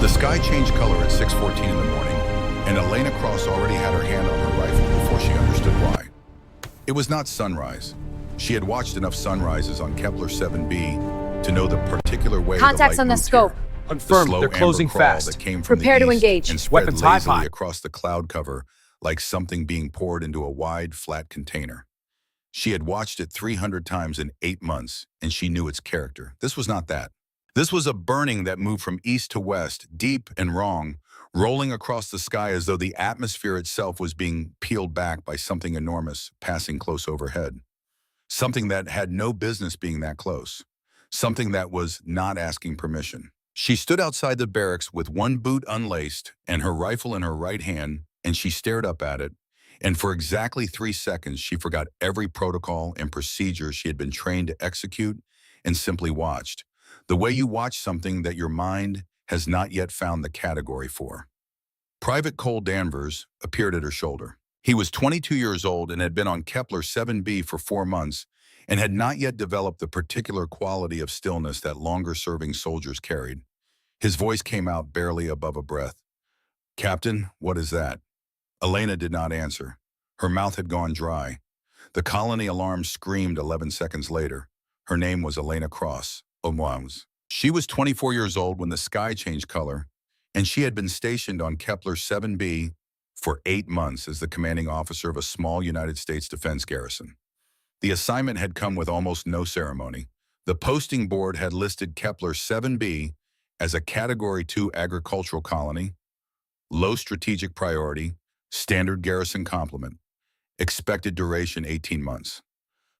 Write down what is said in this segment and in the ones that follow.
The sky changed color at 6:14 in the morning, and Elena Cross already had her hand on her rifle before she understood why. It was not sunrise. She had watched enough sunrises on Kepler 7b to know the particular way Contacts the light on the moved scope. here. Confirmed, The slow they're closing amber crawl fast. that came from Prepare the to east engage. and spread Weapons high lazily high. across the cloud cover like something being poured into a wide, flat container. She had watched it 300 times in 8 months, and she knew its character. This was not that. This was a burning that moved from east to west, deep and wrong, rolling across the sky as though the atmosphere itself was being peeled back by something enormous passing close overhead. Something that had no business being that close. Something that was not asking permission. She stood outside the barracks with one boot unlaced and her rifle in her right hand, and she stared up at it. And for exactly 3 seconds, she forgot every protocol and procedure she had been trained to execute and simply watched. The way you watch something that your mind has not yet found the category for. Private Cole Danvers appeared at her shoulder. He was 22 years old and had been on Kepler 7b for 4 months and had not yet developed the particular quality of stillness that longer-serving soldiers carried. His voice came out barely above a breath. "Captain, what is that?" Elena did not answer. Her mouth had gone dry. The colony alarm screamed 11 seconds later. Her name was Elena Cross. She was 24 years old when the sky changed color, and she had been stationed on Kepler 7b for 8 months as the commanding officer of a small United States defense garrison. The assignment had come with almost no ceremony. The posting board had listed Kepler 7b as a Category 2 agricultural colony, low strategic priority, standard garrison complement, expected duration 18 months.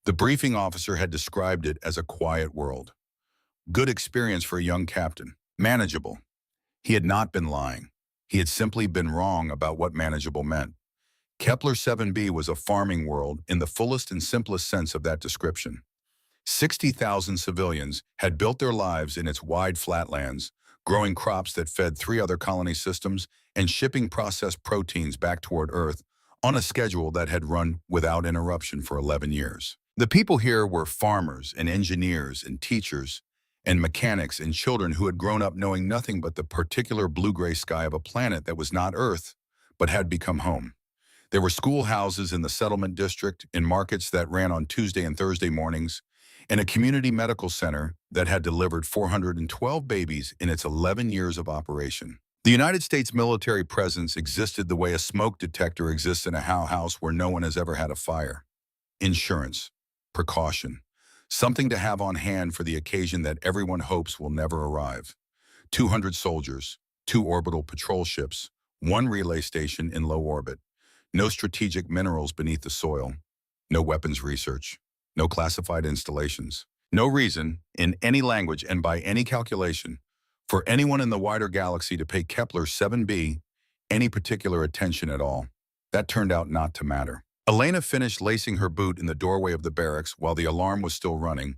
The briefing officer had described it as a quiet world. Good experience for a young captain. Manageable. He had not been lying. He had simply been wrong about what manageable meant. Kepler 7b was a farming world in the fullest and simplest sense of that description. 60,000 civilians had built their lives in its wide flatlands, growing crops that fed 3 other colony systems and shipping processed proteins back toward Earth on a schedule that had run without interruption for 11 years. The people here were farmers and engineers and teachers and mechanics and children who had grown up knowing nothing but the particular blue-gray sky of a planet that was not Earth, but had become home. There were schoolhouses in the settlement district, in markets that ran on Tuesday and Thursday mornings, and a community medical center that had delivered 412 babies in its 11 years of operation. The United States military presence existed the way a smoke detector exists in a house where no one has ever had a fire. Insurance, precaution, something to have on hand for the occasion that everyone hopes will never arrive. 200 soldiers, 2 orbital patrol ships, 1 relay station in low orbit, no strategic minerals beneath the soil, no weapons research, no classified installations, no reason, in any language and by any calculation, for anyone in the wider galaxy to pay Kepler 7b any particular attention at all. That turned out not to matter. Elena finished lacing her boot in the doorway of the barracks while the alarm was still running,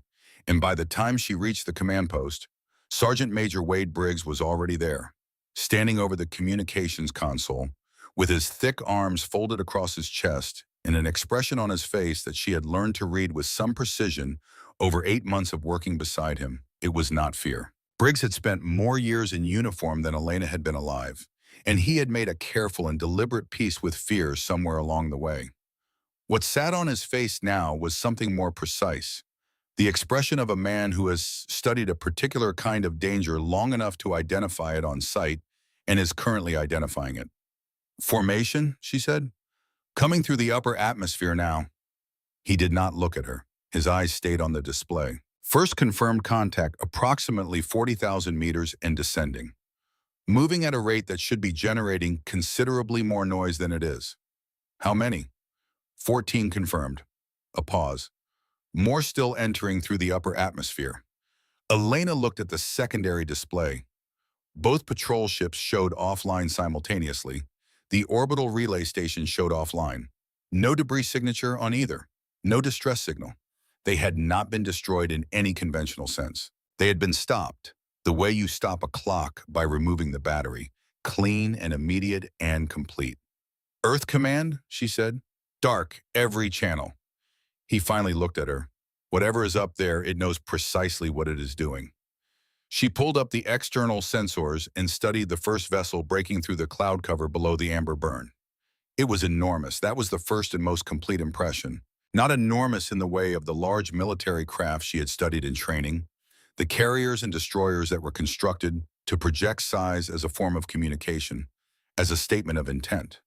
and by the time she reached the command post, Sergeant Major Wade Briggs was already there, standing over the communications console, with his thick arms folded across his chest and an expression on his face that she had learned to read with some precision over 8 months of working beside him. It was not fear. Briggs had spent more years in uniform than Elena had been alive, and he had made a careful and deliberate peace with fear somewhere along the way. What sat on his face now was something more precise, the expression of a man who has studied a particular kind of danger long enough to identify it on sight and is currently identifying it. "Formation," she said. "Coming through the upper atmosphere now." He did not look at her. His eyes stayed on the display. First confirmed contact approximately 40,000 meters and descending. Moving at a rate that should be generating considerably more noise than it is. How many? 14 confirmed. A pause. More still entering through the upper atmosphere. Elena looked at the secondary display. Both patrol ships showed offline simultaneously. The orbital relay station showed offline. No debris signature on either. No distress signal. They had not been destroyed in any conventional sense. They had been stopped, the way you stop a clock by removing the battery, clean and immediate and complete. "Earth Command," she said. "Dark, every channel." He finally looked at her. "Whatever is up there, it knows precisely what it is doing." She pulled up the external sensors and studied the first vessel breaking through the cloud cover below the amber burn. It was enormous. That was the first and most complete impression. Not enormous in the way of the large military craft she had studied in training, the carriers and destroyers that were constructed to project size as a form of communication, as a statement of intent.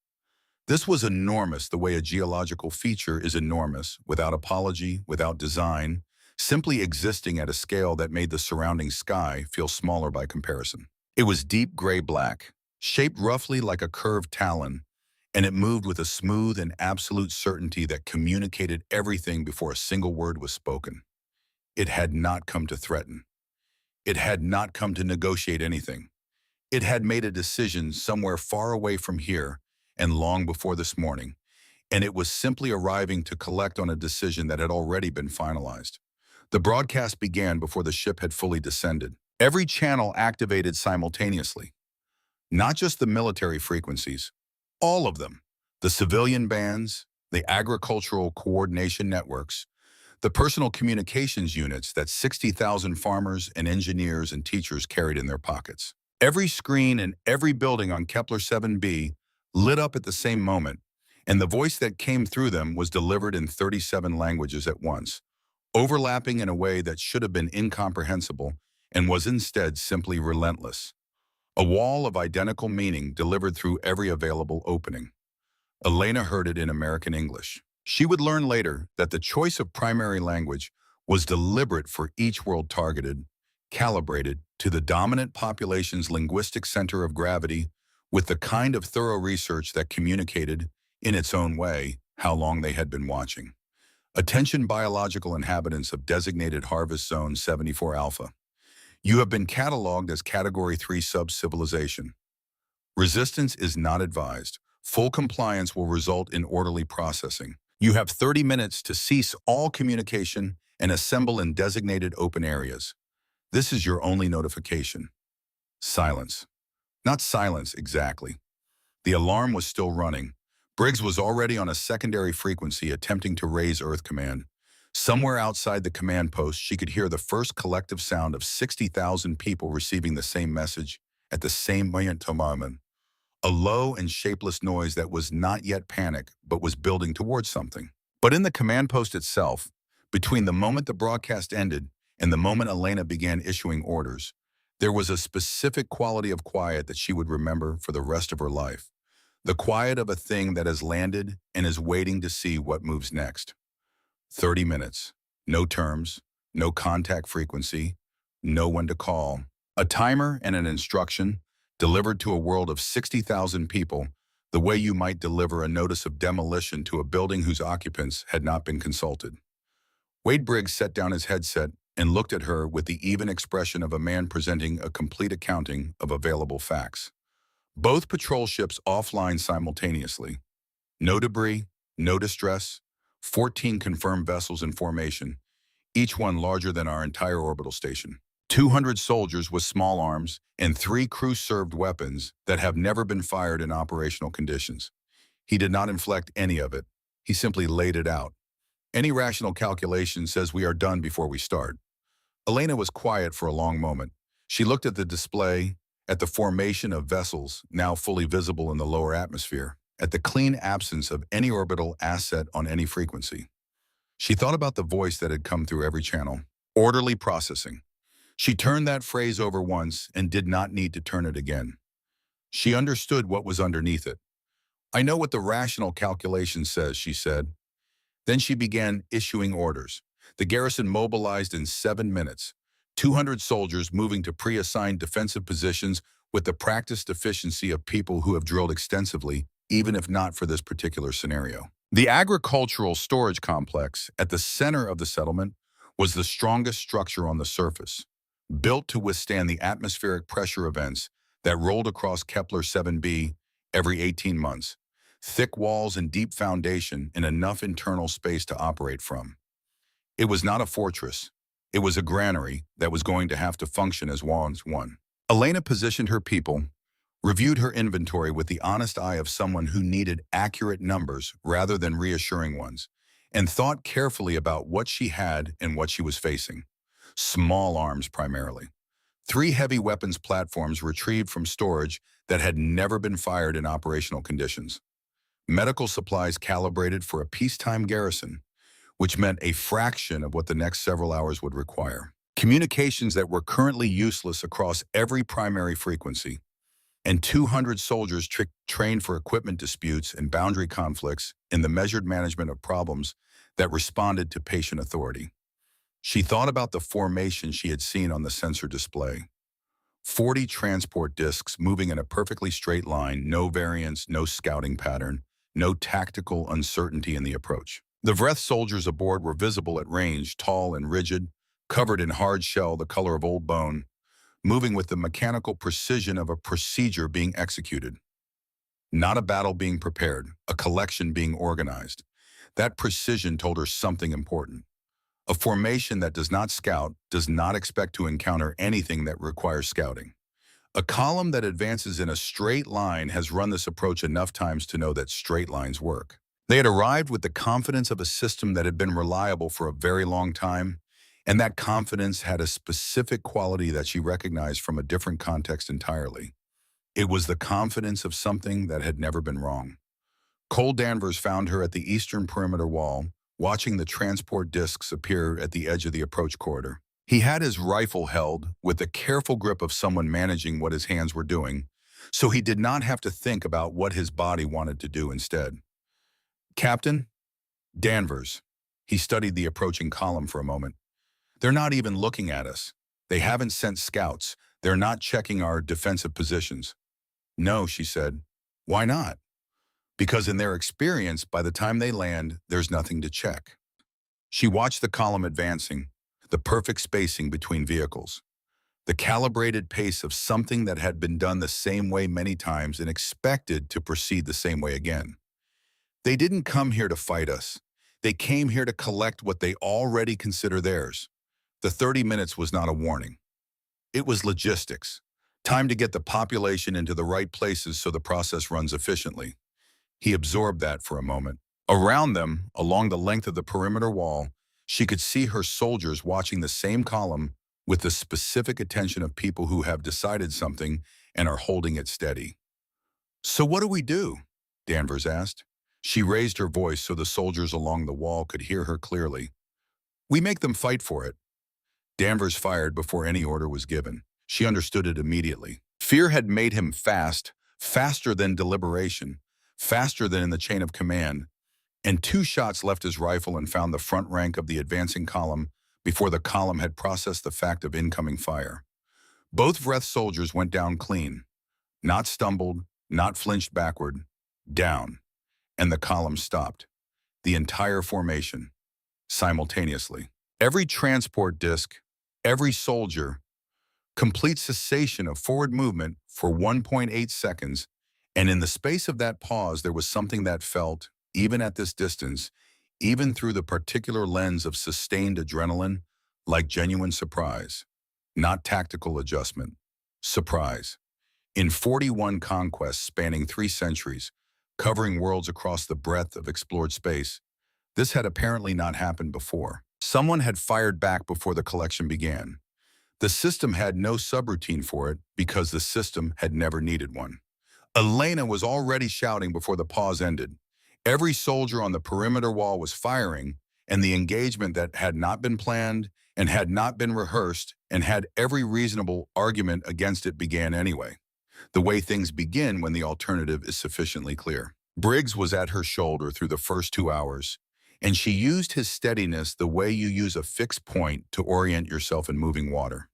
This was enormous the way a geological feature is enormous, without apology, without design, simply existing at a scale that made the surrounding sky feel smaller by comparison. It was deep gray-black, shaped roughly like a curved talon, and it moved with a smooth and absolute certainty that communicated everything before a single word was spoken. It had not come to threaten. It had not come to negotiate anything. It had made a decision somewhere far away from here and long before this morning, and it was simply arriving to collect on a decision that had already been finalized. The broadcast began before the ship had fully descended. Every channel activated simultaneously. Not just the military frequencies, all of them. The civilian bands, the agricultural coordination networks, the personal communications units that 60,000 farmers and engineers and teachers carried in their pockets. Every screen and every building on Kepler 7b lit up at the same moment, and the voice that came through them was delivered in 37 languages at once, overlapping in a way that should have been incomprehensible and was instead simply relentless. A wall of identical meaning delivered through every available opening. Elena heard it in American English. She would learn later that the choice of primary language was deliberate for each world targeted, calibrated to the dominant population's linguistic center of gravity with the kind of thorough research that communicated, in its own way, how long they had been watching. Attention biological inhabitants of designated Harvest Zone 74 Alpha. You have been cataloged as Category 3 sub-civilization. Resistance is not advised. Full compliance will result in orderly processing. You have 30 minutes to cease all communication and assemble in designated open areas. This is your only notification. Silence. Not silence, exactly. The alarm was still running. Briggs was already on a secondary frequency attempting to raise Earth Command. Somewhere outside the command post, she could hear the first collective sound of 60,000 people receiving the same message at the same moment. A low and shapeless noise that was not yet panic, but was building towards something. But in the command post itself, between the moment the broadcast ended and the moment Elena began issuing orders, there was a specific quality of quiet that she would remember for the rest of her life. The quiet of a thing that has landed and is waiting to see what moves next. 30 minutes. No terms, no contact frequency, no one to call. A timer and an instruction delivered to a world of 60,000 people, the way you might deliver a notice of demolition to a building whose occupants had not been consulted. Wade Briggs set down his headset and looked at her with the even expression of a man presenting a complete accounting of available facts. Both patrol ships offline simultaneously. No debris, no distress, 14 confirmed vessels in formation, each one larger than our entire orbital station. 200 soldiers with small arms and 3 crew-served weapons that have never been fired in operational conditions. He did not inflect any of it. He simply laid it out. Any rational calculation says we are done before we start. Elena was quiet for a long moment. She looked at the display, at the formation of vessels now fully visible in the lower atmosphere, at the clean absence of any orbital asset on any frequency. She thought about the voice that had come through every channel. Orderly processing. She turned that phrase over once and did not need to turn it again. She understood what was underneath it. I know what the rational calculation says, she said. Then she began issuing orders. The garrison mobilized in 7 minutes. 200 soldiers moving to pre-assigned defensive positions with the practiced efficiency of people who have drilled extensively, even if not for this particular scenario. The agricultural storage complex at the center of the settlement was the strongest structure on the surface, built to withstand the atmospheric pressure events that rolled across Kepler 7b every 18 months, thick walls and deep foundation and enough internal space to operate from. It was not a fortress. It was a granary that was going to have to function as one. Elena positioned her people, reviewed her inventory with the honest eye of someone who needed accurate numbers rather than reassuring ones, and thought carefully about what she had and what she was facing. Small arms primarily. 3 heavy weapons platforms retrieved from storage that had never been fired in operational conditions. Medical supplies calibrated for a peacetime garrison, which meant a fraction of what the next several hours would require. Communications that were currently useless across every primary frequency, and 200 soldiers trained for equipment disputes and boundary conflicts in the measured management of problems that responded to patient authority. She thought about the formation she had seen on the sensor display. 40 transport discs moving in a perfectly straight line, no variance, no scouting pattern, no tactical uncertainty in the approach. The Vreth soldiers aboard were visible at range, tall and rigid, covered in hard shell the color of old bone, moving with the mechanical precision of a procedure being executed. Not a battle being prepared, a collection being organized. That precision told her something important. A formation that does not scout does not expect to encounter anything that requires scouting. A column that advances in a straight line has run this approach enough times to know that straight lines work. They had arrived with the confidence of a system that had been reliable for a very long time, and that confidence had a specific quality that she recognized from a different context entirely. It was the confidence of something that had never been wrong. Cole Danvers found her at the eastern perimeter wall, watching the transport discs appear at the edge of the approach corridor. He had his rifle held with the careful grip of someone managing what his hands were doing, so he did not have to think about what his body wanted to do instead. "Captain?" "Danvers." He studied the approaching column for a moment. "They're not even looking at us. They haven't sent scouts. They're not checking our defensive positions." "No," she said. "Why not?" "Because in their experience, by the time they land, there's nothing to check." She watched the column advancing, the perfect spacing between vehicles, the calibrated pace of something that had been done the same way many times and expected to proceed the same way again. They didn't come here to fight us. They came here to collect what they already consider theirs. The 30 minutes was not a warning. It was logistics. Time to get the population into the right places so the process runs efficiently. He absorbed that for a moment. Around them, along the length of the perimeter wall, she could see her soldiers watching the same column with the specific attention of people who have decided something and are holding it steady. "So what do we do?" Danvers asked. She raised her voice so the soldiers along the wall could hear her clearly. "We make them fight for it." Danvers fired before any order was given. She understood it immediately. Fear had made him fast, faster than deliberation, faster than in the chain of command, and 2 shots left his rifle and found the front rank of the advancing column before the column had processed the fact of incoming fire. Both Vreth soldiers went down clean, not stumbled, not flinched backward, down, and the column stopped. The entire formation, simultaneously. Every transport disc, every soldier, complete cessation of forward movement for 1.8 seconds, and in the space of that pause there was something that felt, even at this distance, even through the particular lens of sustained adrenaline, like genuine surprise. Not tactical adjustment. Surprise. In 41 conquests spanning 3 centuries, covering worlds across the breadth of explored space, this had apparently not happened before. Someone had fired back before the collection began. The system had no subroutine for it because the system had never needed one. Elena was already shouting before the pause ended. Every soldier on the perimeter wall was firing, and the engagement that had not been planned and had not been rehearsed and had every reasonable argument against it began anyway. The way things begin when the alternative is sufficiently clear. Briggs was at her shoulder through the first 2 hours, and she used his steadiness the way you use a fixed point to orient yourself in moving water.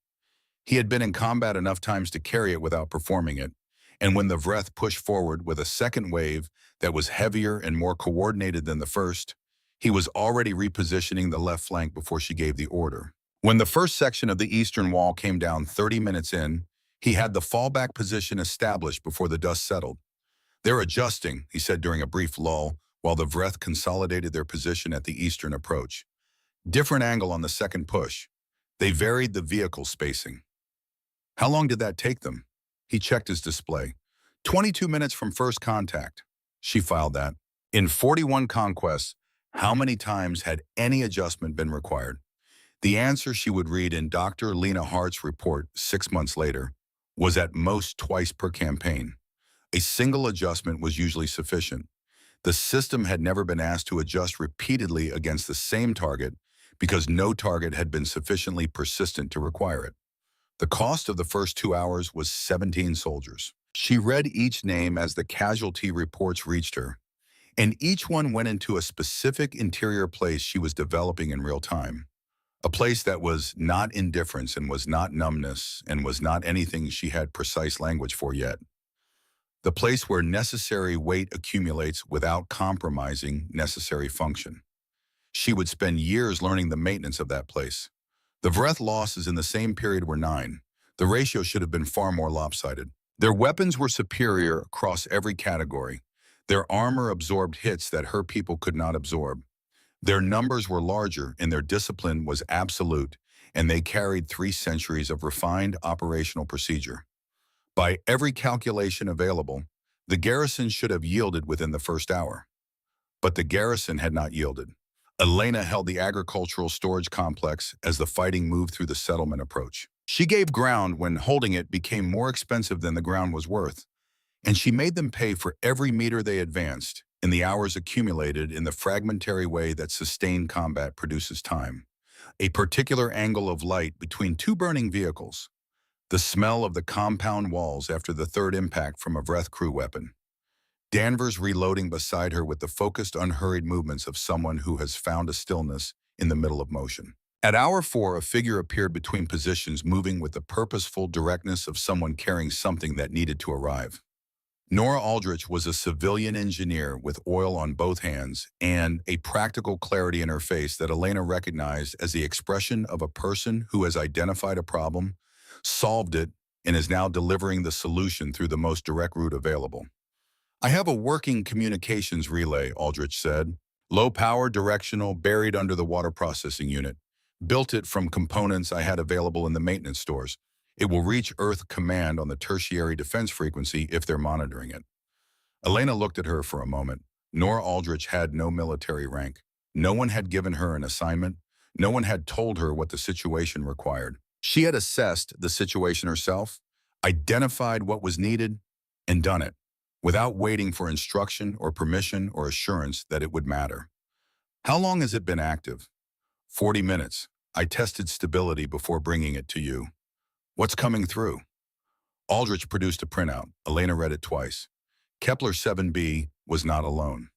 He had been in combat enough times to carry it without performing it, and when the Vreth pushed forward with a second wave that was heavier and more coordinated than the first, he was already repositioning the left flank before she gave the order. When the first section of the eastern wall came down 30 minutes in, he had the fallback position established before the dust settled. "They're adjusting," he said during a brief lull, while the Vreth consolidated their position at the eastern approach. "Different angle on the second push. They varied the vehicle spacing." "How long did that take them?" He checked his display. 22 minutes from first contact." She filed that. "In 41 conquests, how many times had any adjustment been required?" The answer she would read in Dr. Lena Hart's report 6 months later was at most twice per campaign. A single adjustment was usually sufficient. The system had never been asked to adjust repeatedly against the same target because no target had been sufficiently persistent to require it. The cost of the first 2 hours was 17 soldiers. She read each name as the casualty reports reached her, and each one went into a specific interior place she was developing in real time. A place that was not indifference and was not numbness and was not anything she had precise language for yet. The place where necessary weight accumulates without compromising necessary function. She would spend years learning the maintenance of that place. The Vreth losses in the same period were 9. The ratio should have been far more lopsided. Their weapons were superior across every category. Their armor absorbed hits that her people could not absorb. Their numbers were larger and their discipline was absolute, and they carried 3 centuries of refined operational procedure. By every calculation available, the garrison should have yielded within the first hour. But the garrison had not yielded. Elena held the agricultural storage complex as the fighting moved through the settlement approach. She gave ground when holding it became more expensive than the ground was worth, and she made them pay for every meter they advanced in the hours accumulated in the fragmentary way that sustained combat produces time. A particular angle of light between 2 burning vehicles. The smell of the compound walls after the 3rd impact from a Vreth crew weapon. Danvers reloading beside her with the focused, unhurried movements of someone who has found a stillness in the middle of motion. At hour 4, a figure appeared between positions, moving with the purposeful directness of someone carrying something that needed to arrive. Nora Aldrich was a civilian engineer with oil on both hands and a practical clarity in her face that Elena recognized as the expression of a person who has identified a problem, solved it, and is now delivering the solution through the most direct route available. "I have a working communications relay," Aldrich said. "Low power, directional, buried under the water processing unit. Built it from components I had available in the maintenance stores. It will reach Earth command on the tertiary defense frequency if they're monitoring it." Elena looked at her for a moment. Nora Aldrich had no military rank. No one had given her an assignment. No one had told her what the situation required. She had assessed the situation herself, identified what was needed, and done it, without waiting for instruction or permission or assurance that it would matter. "How long has it been active?" 40 minutes. I tested stability before bringing it to you." "What's coming through?" Aldrich produced a printout. Elena read it twice. Kepler 7b was not alone.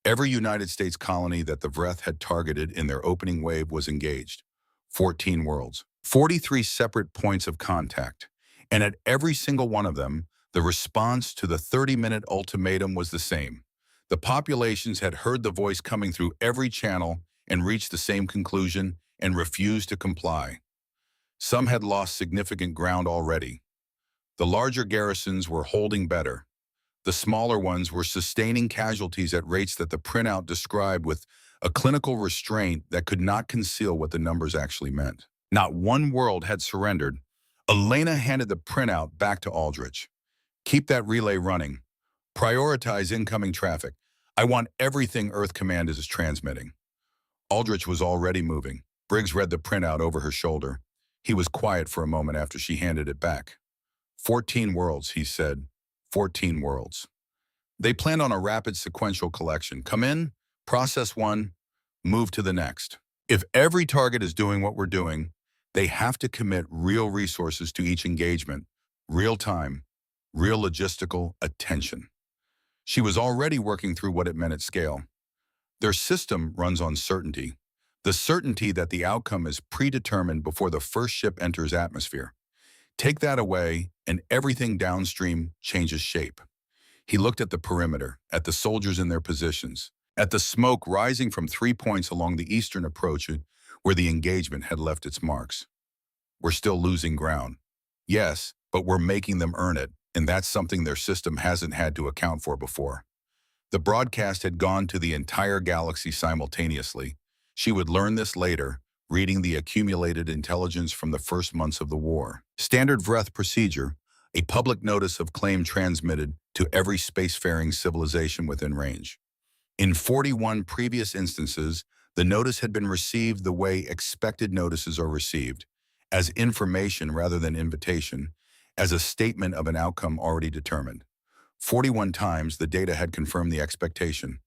Every United States colony that the Vreth had targeted in their opening wave was engaged. 14 worlds. 43 separate points of contact. And at every single one of them, the response to the 30-minute ultimatum was the same. The populations had heard the voice coming through every channel and reached the same conclusion and refused to comply. Some had lost significant ground already. The larger garrisons were holding better. The smaller ones were sustaining casualties at rates that the printout described with a clinical restraint that could not conceal what the numbers actually meant. Not one world had surrendered. Elena handed the printout back to Aldrich. "Keep that relay running. Prioritize incoming traffic. I want everything Earth Command is transmitting." Aldrich was already moving. Briggs read the printout over her shoulder. He was quiet for a moment after she handed it back. 14 worlds, he said. 14 worlds. They planned on a rapid sequential collection. Come in, process one, move to the next. If every target is doing what we're doing, they have to commit real resources to each engagement, real time, real logistical attention. She was already working through what it meant at scale. Their system runs on certainty, the certainty that the outcome is predetermined before the first ship enters atmosphere. Take that away, and everything downstream changes shape. He looked at the perimeter, at the soldiers in their positions, at the smoke rising from 3 points along the eastern approach where the engagement had left its marks. "We're still losing ground." "Yes, but we're making them earn it, and that's something their system hasn't had to account for before." The broadcast had gone to the entire galaxy simultaneously. She would learn this later, reading the accumulated intelligence from the first months of the war. Standard Vreth procedure, a public notice of claim transmitted to every spacefaring civilization within range. In 41 previous instances, The notice had been received the way expected notices are received, as information rather than invitation, as a statement of an outcome already determined. 41 times the data had confirmed the expectation.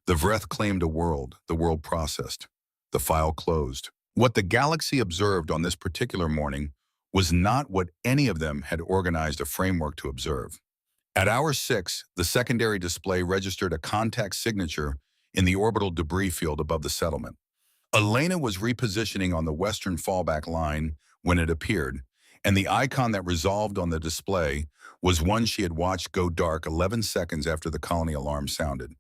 The Vreth claimed a world, the world processed. The file closed. What the galaxy observed on this particular morning was not what any of them had organized a framework to observe. At hour 6, the secondary display registered a contact signature in the orbital debris field above the settlement. Elena was repositioning on the western fallback line when it appeared, and the icon that resolved on the display was one she had watched go dark 11 seconds after the colony alarm sounded.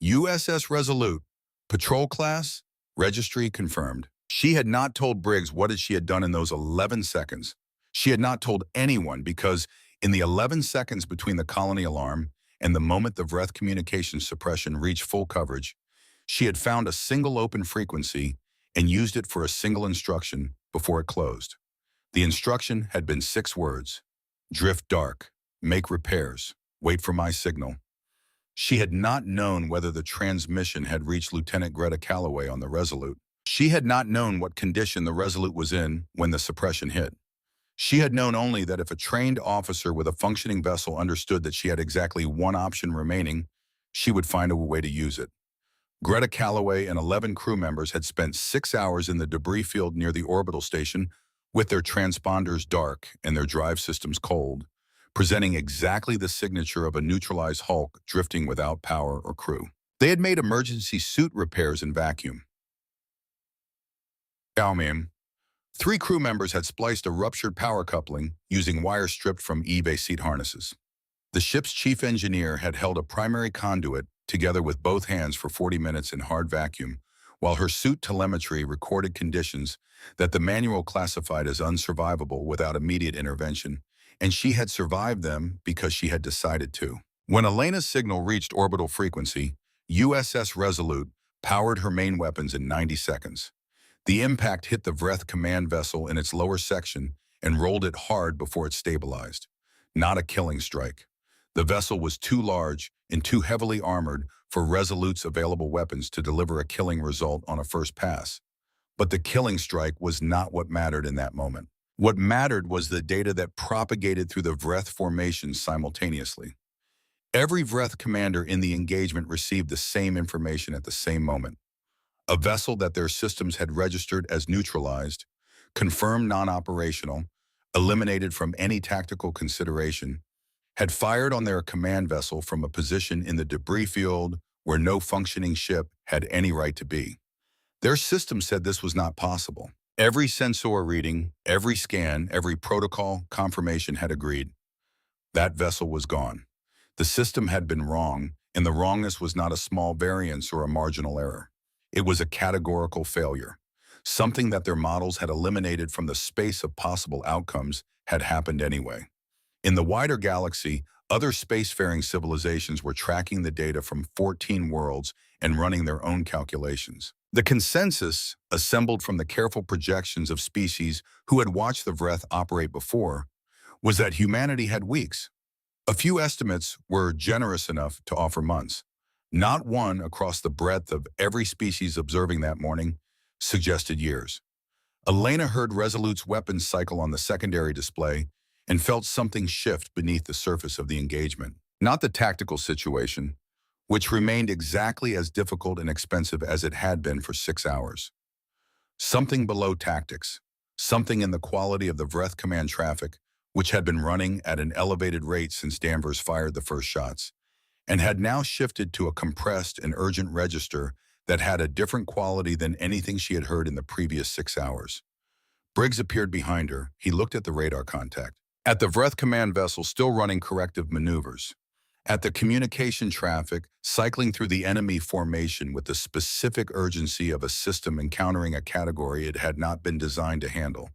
USS Resolute, patrol class, registry confirmed. She had not told Briggs what she had done in those 11 seconds. She had not told anyone because in the 11 seconds between the colony alarm and the moment the Vreth communications suppression reached full coverage, she had found a single open frequency and used it for a single instruction before it closed. The instruction had been 6 words: drift dark, make repairs, wait for my signal. She had not known whether the transmission had reached Lieutenant Greta Calloway on the Resolute. She had not known what condition the Resolute was in when the suppression hit. She had known only that if a trained officer with a functioning vessel understood that she had exactly one option remaining, she would find a way to use it. Greta Calloway and 11 crew members had spent 6 hours in the debris field near the orbital station with their transponders dark and their drive systems cold, presenting exactly the signature of a neutralized hulk drifting without power or crew. They had made emergency suit repairs in vacuum. Ma'am. 3 crew members had spliced a ruptured power coupling using wire stripped from eBay seat harnesses. The ship's chief engineer had held a primary conduit together with both hands for 40 minutes in hard vacuum, while her suit telemetry recorded conditions that the manual classified as unsurvivable without immediate intervention, and she had survived them because she had decided to. When Elena's signal reached orbital frequency, USS Resolute powered her main weapons in 90 seconds. The impact hit the Vreth command vessel in its lower section and rolled it hard before it stabilized. Not a killing strike. The vessel was too large and too heavily armored for Resolute's available weapons to deliver a killing result on a first pass. But the killing strike was not what mattered in that moment. What mattered was the data that propagated through the Vreth formation simultaneously. Every Vreth commander in the engagement received the same information at the same moment. A vessel that their systems had registered as neutralized, confirmed non-operational, eliminated from any tactical consideration, had fired on their command vessel from a position in the debris field where no functioning ship had any right to be. Their system said this was not possible. Every sensor reading, every scan, every protocol confirmation had agreed. That vessel was gone. The system had been wrong, and the wrongness was not a small variance or a marginal error. It was a categorical failure. Something that their models had eliminated from the space of possible outcomes had happened anyway. In the wider galaxy, other spacefaring civilizations were tracking the data from 14 worlds and running their own calculations. The consensus, assembled from the careful projections of species who had watched the Vreth operate before, was that humanity had weeks. A few estimates were generous enough to offer months. Not one across the breadth of every species observing that morning suggested years. Elena heard Resolute's weapons cycle on the secondary display and felt something shift beneath the surface of the engagement. Not the tactical situation, which remained exactly as difficult and expensive as it had been for 6 hours. Something below tactics, something in the quality of the Vreth command traffic, which had been running at an elevated rate since Danvers fired the first shots, and had now shifted to a compressed and urgent register that had a different quality than anything she had heard in the previous 6 hours. Briggs appeared behind her. He looked at the radar contact. At the Vreth command vessel still running corrective maneuvers. At the communication traffic cycling through the enemy formation with the specific urgency of a system encountering a category it had not been designed to handle.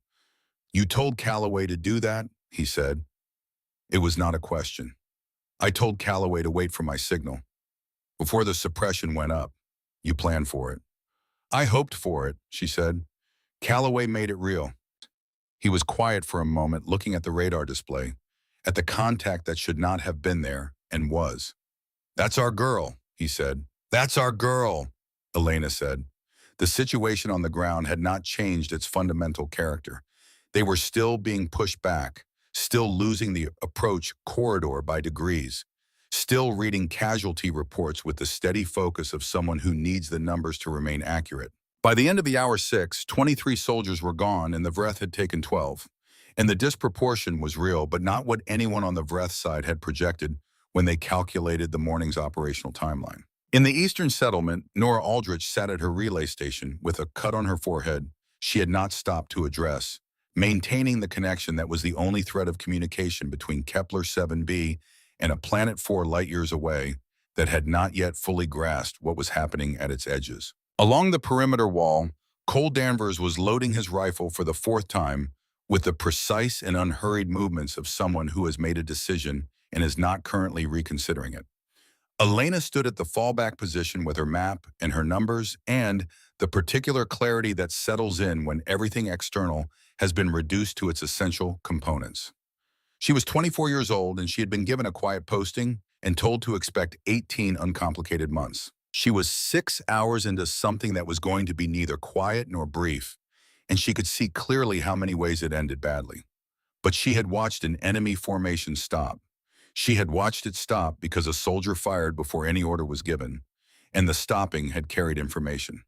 "You told Calloway to do that?" he said. It was not a question. "I told Calloway to wait for my signal. Before the suppression went up, you planned for it." "I hoped for it," she said. "Calloway made it real." He was quiet for a moment, looking at the radar display, at the contact that should not have been there and was. "That's our girl," he said. "That's our girl," Elena said. The situation on the ground had not changed its fundamental character. They were still being pushed back, still losing the approach corridor by degrees, still reading casualty reports with the steady focus of someone who needs the numbers to remain accurate. By the end of the hour 6, 23 soldiers were gone and the Vreth had taken 12. And the disproportion was real, but not what anyone on the Vreth side had projected when they calculated the morning's operational timeline. In the eastern settlement, Nora Aldrich sat at her relay station with a cut on her forehead she had not stopped to address, maintaining the connection that was the only thread of communication between Kepler 7b and a planet 4 light-years away that had not yet fully grasped what was happening at its edges. Along the perimeter wall, Cole Danvers was loading his rifle for the 4th time with the precise and unhurried movements of someone who has made a decision and is not currently reconsidering it. Elena stood at the fallback position with her map and her numbers and the particular clarity that settles in when everything external has been reduced to its essential components. She was 24 years old and she had been given a quiet posting and told to expect 18 uncomplicated months. She was 6 hours into something that was going to be neither quiet nor brief, and she could see clearly how many ways it ended badly. But she had watched an enemy formation stop. She had watched it stop because a soldier fired before any order was given, and the stopping had carried information.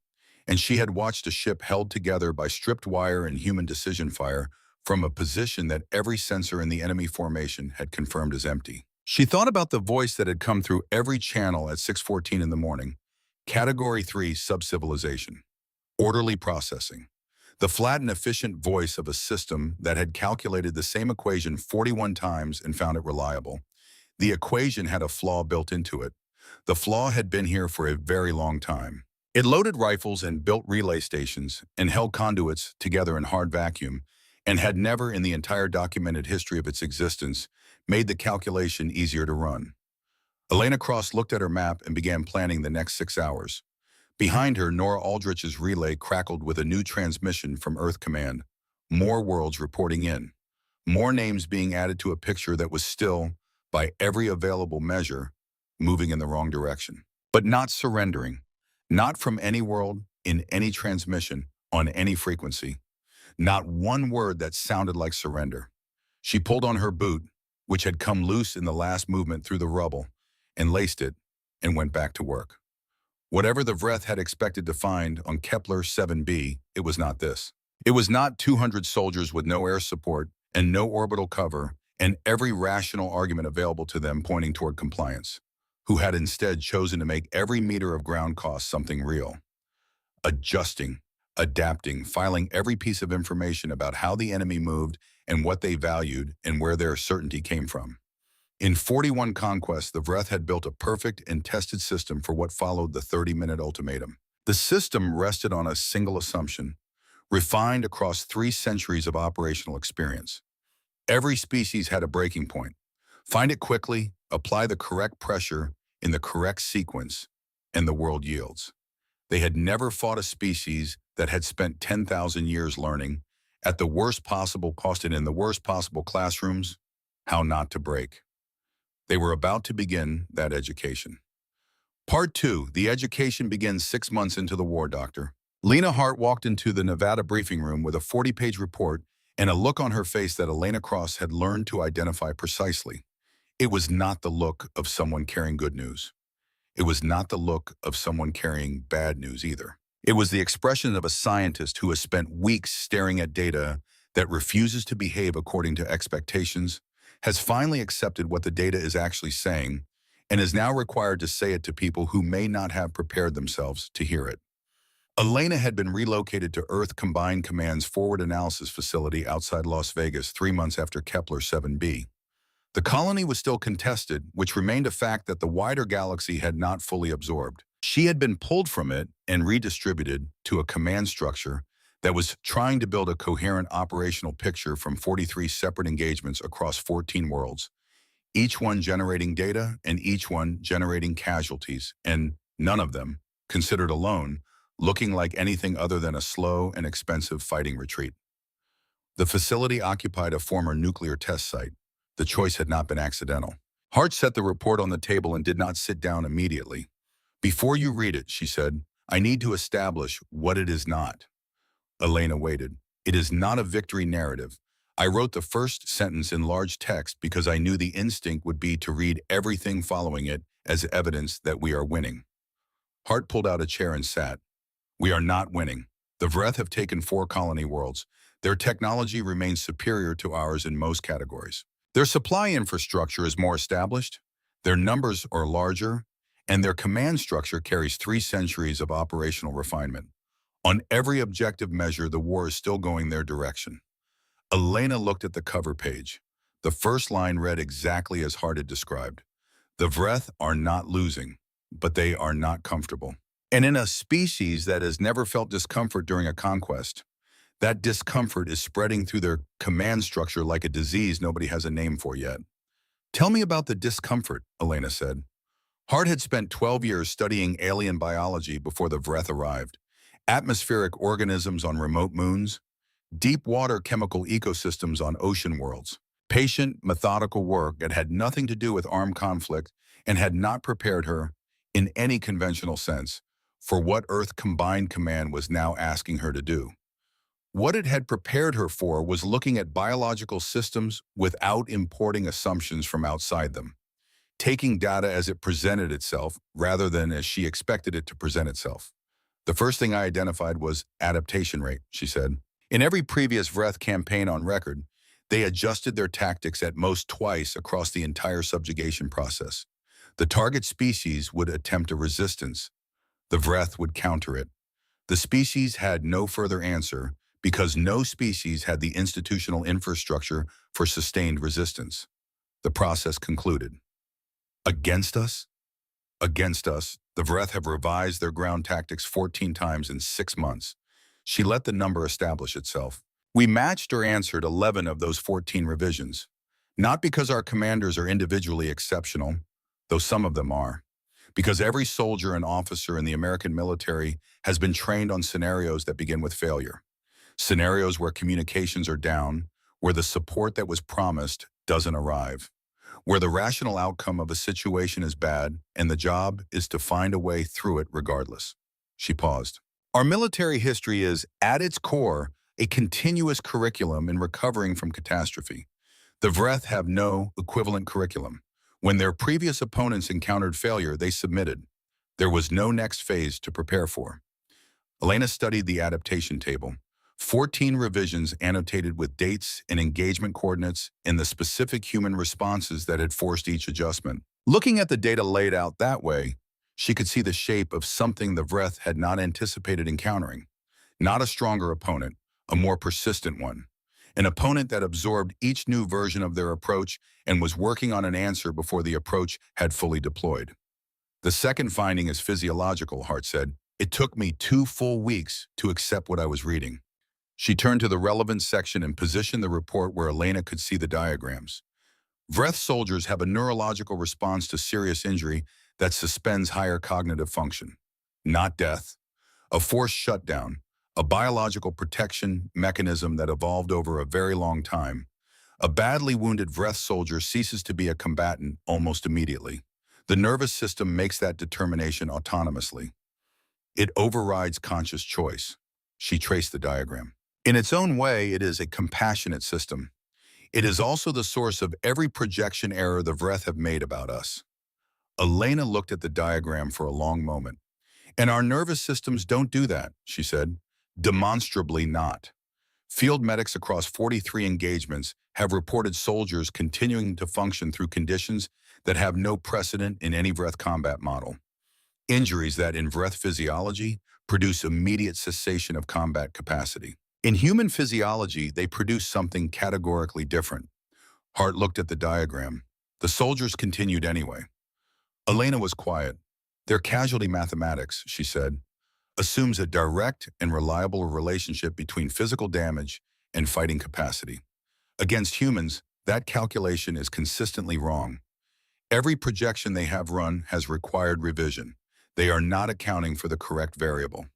And she had watched a ship held together by stripped wire and human decision fire from a position that every sensor in the enemy formation had confirmed as empty. She thought about the voice that had come through every channel at 6:14 in the morning. Category 3 subcivilization. Orderly processing. The flat and efficient voice of a system that had calculated the same equation 41 times and found it reliable. The equation had a flaw built into it. The flaw had been here for a very long time. It loaded rifles and built relay stations and held conduits together in hard vacuum and had never in the entire documented history of its existence made the calculation easier to run. Elena Cross looked at her map and began planning the next 6 hours. Behind her, Nora Aldrich's relay crackled with a new transmission from Earth Command. More worlds reporting in. More names being added to a picture that was still, by every available measure, moving in the wrong direction. But not surrendering. Not from any world, in any transmission, on any frequency. Not one word that sounded like surrender. She pulled on her boot, which had come loose in the last movement through the rubble, and laced it, and went back to work. Whatever the Vreth had expected to find on Kepler 7b, it was not this. It was not 200 soldiers with no air support and no orbital cover and every rational argument available to them pointing toward compliance, who had instead chosen to make every meter of ground cost something real. Adjusting, adapting, filing every piece of information about how the enemy moved and what they valued and where their certainty came from. In 41 conquests, the Vreth had built a perfect and tested system for what followed the 30-minute ultimatum. The system rested on a single assumption, refined across 3 centuries of operational experience. Every species had a breaking point. Find it quickly, apply the correct pressure in the correct sequence, and the world yields. They had never fought a species that had spent 10,000 years learning, at the worst possible cost and in the worst possible classrooms, how not to break. They were about to begin that education. Part 2, the education begins 6 months into the war, Doctor. Lena Hart walked into the Nevada briefing room with a 40-page report and a look on her face that Elena Cross had learned to identify precisely. It was not the look of someone carrying good news. It was not the look of someone carrying bad news either. It was the expression of a scientist who has spent weeks staring at data that refuses to behave according to expectations, has finally accepted what the data is actually saying, and is now required to say it to people who may not have prepared themselves to hear it. Elena had been relocated to Earth Combined Command's Forward Analysis Facility outside Las Vegas 3 months after Kepler 7b. The colony was still contested, which remained a fact that the wider galaxy had not fully absorbed. She had been pulled from it and redistributed to a command structure that was trying to build a coherent operational picture from 43 separate engagements across 14 worlds, each one generating data and each one generating casualties, and none of them, considered alone, looking like anything other than a slow and expensive fighting retreat. The facility occupied a former nuclear test site. The choice had not been accidental. Hart set the report on the table and did not sit down immediately. "Before you read it," she said, I need to establish what it is not. Elena waited. It is not a victory narrative. I wrote the first sentence in large text because I knew the instinct would be to read everything following it as evidence that we are winning. Hart pulled out a chair and sat. We are not winning. The Vreth have taken 4 colony worlds. Their technology remains superior to ours in most categories. Their supply infrastructure is more established, their numbers are larger, and their command structure carries 3 centuries of operational refinement. On every objective measure, the war is still going their direction. Elena looked at the cover page. The first line read exactly as Hart had described. The Vreth are not losing, but they are not comfortable. And in a species that has never felt discomfort during a conquest, that discomfort is spreading through their command structure like a disease nobody has a name for yet. Tell me about the discomfort, Elena said. Hart had spent 12 years studying alien biology before the Vreth arrived. Atmospheric organisms on remote moons, deep water chemical ecosystems on ocean worlds. Patient, methodical work that had nothing to do with armed conflict and had not prepared her, in any conventional sense, for what Earth Combined Command was now asking her to do. What it had prepared her for was looking at biological systems without importing assumptions from outside them, taking data as it presented itself rather than as she expected it to present itself. The first thing I identified was adaptation rate, she said. In every previous Vreth campaign on record, they adjusted their tactics at most twice across the entire subjugation process. The target species would attempt a resistance. The Vreth would counter it. The species had no further answer because no species had the institutional infrastructure for sustained resistance. The process concluded. Against us? Against us, the Vreth have revised their ground tactics 14 times in 6 months. She let the number establish itself. We matched or answered 11 of those 14 revisions. Not because our commanders are individually exceptional, though some of them are. Because every soldier and officer in the American military has been trained on scenarios that begin with failure. Scenarios where communications are down, where the support that was promised doesn't arrive, where the rational outcome of a situation is bad and the job is to find a way through it regardless. She paused. Our military history is, at its core, a continuous curriculum in recovering from catastrophe. The Vreth have no equivalent curriculum. When their previous opponents encountered failure, they submitted. There was no next phase to prepare for. Elena studied the adaptation table. 14 revisions annotated with dates and engagement coordinates and the specific human responses that had forced each adjustment. Looking at the data laid out that way, she could see the shape of something the Vreth had not anticipated encountering. Not a stronger opponent, a more persistent one. An opponent that absorbed each new version of their approach and was working on an answer before the approach had fully deployed. The second finding is physiological, Hart said. It took me 2 full weeks to accept what I was reading. She turned to the relevant section and positioned the report where Elena could see the diagrams. Vreth soldiers have a neurological response to serious injury that suspends higher cognitive function. Not death. A forced shutdown. A biological protection mechanism that evolved over a very long time. A badly wounded Vreth soldier ceases to be a combatant almost immediately. The nervous system makes that determination autonomously. It overrides conscious choice. She traced the diagram. In its own way, it is a compassionate system. It is also the source of every projection error the Vreth have made about us. Elena looked at the diagram for a long moment. And our nervous systems don't do that, she said. Demonstrably not. Field medics across 43 engagements have reported soldiers continuing to function through conditions that have no precedent in any Vreth combat model. Injuries that, in Vreth physiology, produce immediate cessation of combat capacity. In human physiology, they produce something categorically different. Hart looked at the diagram. The soldiers continued anyway. Elena was quiet. Their casualty mathematics, she said, assumes a direct and reliable relationship between physical damage and fighting capacity. Against humans, that calculation is consistently wrong. Every projection they have run has required revision. They are not accounting for the correct variable.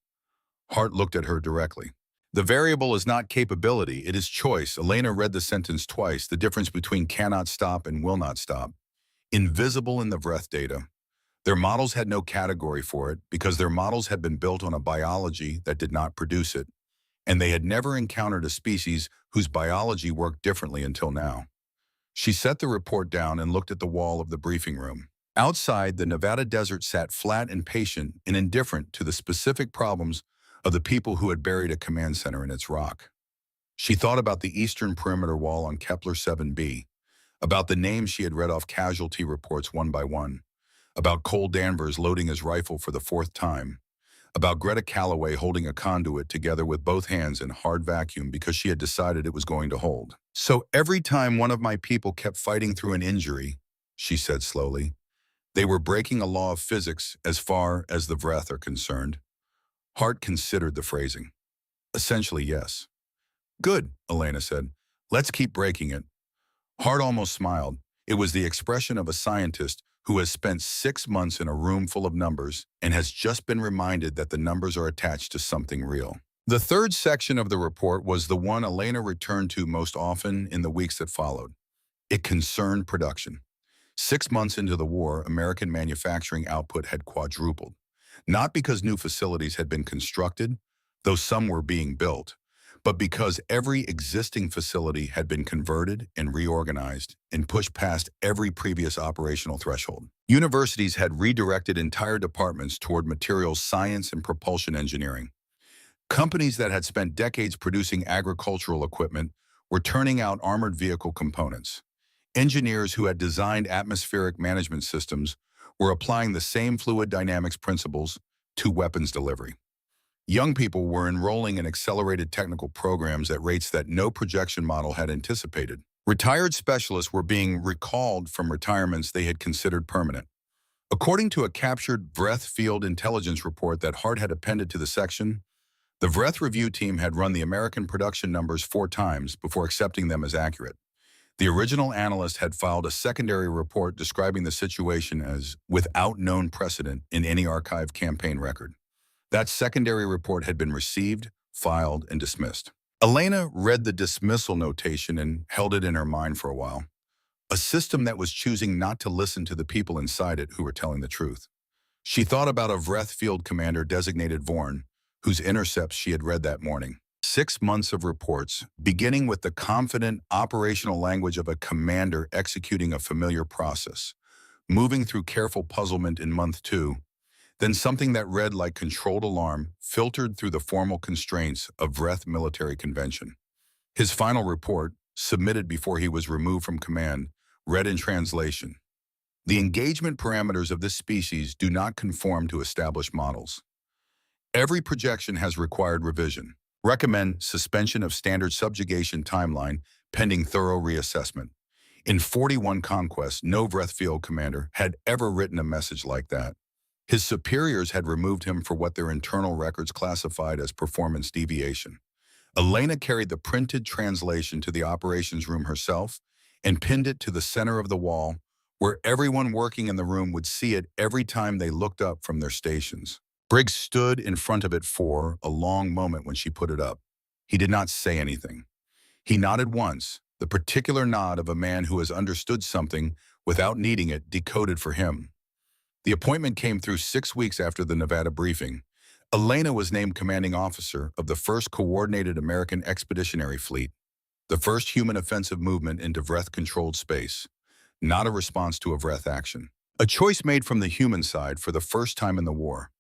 Hart looked at her directly. The variable is not capability, it is choice. Elena read the sentence twice, the difference between cannot stop and will not stop. Invisible in the Vreth data. Their models had no category for it because their models had been built on a biology that did not produce it, and they had never encountered a species whose biology worked differently until now. She set the report down and looked at the wall of the briefing room. Outside, the Nevada desert sat flat and patient and indifferent to the specific problems of the people who had buried a command center in its rock. She thought about the eastern perimeter wall on Kepler 7b, about the names she had read off casualty reports one by one, about Cole Danvers loading his rifle for the fourth time, about Greta Calloway holding a conduit together with both hands in hard vacuum because she had decided it was going to hold. So every time one of my people kept fighting through an injury, she said slowly, they were breaking a law of physics as far as the breath are concerned. Hart considered the phrasing. Essentially, yes. Good, Elena said. Let's keep breaking it. Hart almost smiled. It was the expression of a scientist who has spent 6 months in a room full of numbers and has just been reminded that the numbers are attached to something real. The third section of the report was the one Elena returned to most often in the weeks that followed. It concerned production. 6 months into the war, American manufacturing output had quadrupled. Not because new facilities had been constructed, though some were being built, but because every existing facility had been converted and reorganized and pushed past every previous operational threshold. Universities had redirected entire departments toward materials science and propulsion engineering. Companies that had spent decades producing agricultural equipment were turning out armored vehicle components. Engineers who had designed atmospheric management systems were applying the same fluid dynamics principles to weapons delivery. Young people were enrolling in accelerated technical programs at rates that no projection model had anticipated. Retired specialists were being recalled from retirements they had considered permanent. According to a captured Breath Field Intelligence report that Hart had appended to the section, the Breath review team had run the American production numbers 4 times before accepting them as accurate. The original analyst had filed a secondary report describing the situation as without known precedent in any archive campaign record. That secondary report had been received, filed, and dismissed. Elena read the dismissal notation and held it in her mind for a while. A system that was choosing not to listen to the people inside it who were telling the truth. She thought about a Vreth field commander designated Vorn, whose intercepts she had read that morning. 6 months of reports, beginning with the confident operational language of a commander executing a familiar process, moving through careful puzzlement in month 2, then something that read like controlled alarm filtered through the formal constraints of Vreth military convention. His final report, submitted before he was removed from command, read in translation, "The engagement parameters of this species do not conform to established models. Every projection has required revision. Recommend suspension of standard subjugation timeline pending thorough reassessment." In 41 conquests, no Vreth field commander had ever written a message like that. His superiors had removed him for what their internal records classified as performance deviation. Elena carried the printed translation to the operations room herself and pinned it to the center of the wall where everyone working in the room would see it every time they looked up from their stations. Briggs stood in front of it for a long moment when she put it up. He did not say anything. He nodded once, the particular nod of a man who has understood something without needing it decoded for him. The appointment came through 6 weeks after the Nevada briefing. Elena was named commanding officer of the first coordinated American expeditionary fleet, the first human offensive movement into Vreth-controlled space, not a response to a Vreth action. A choice made from the human side for the first time in the war.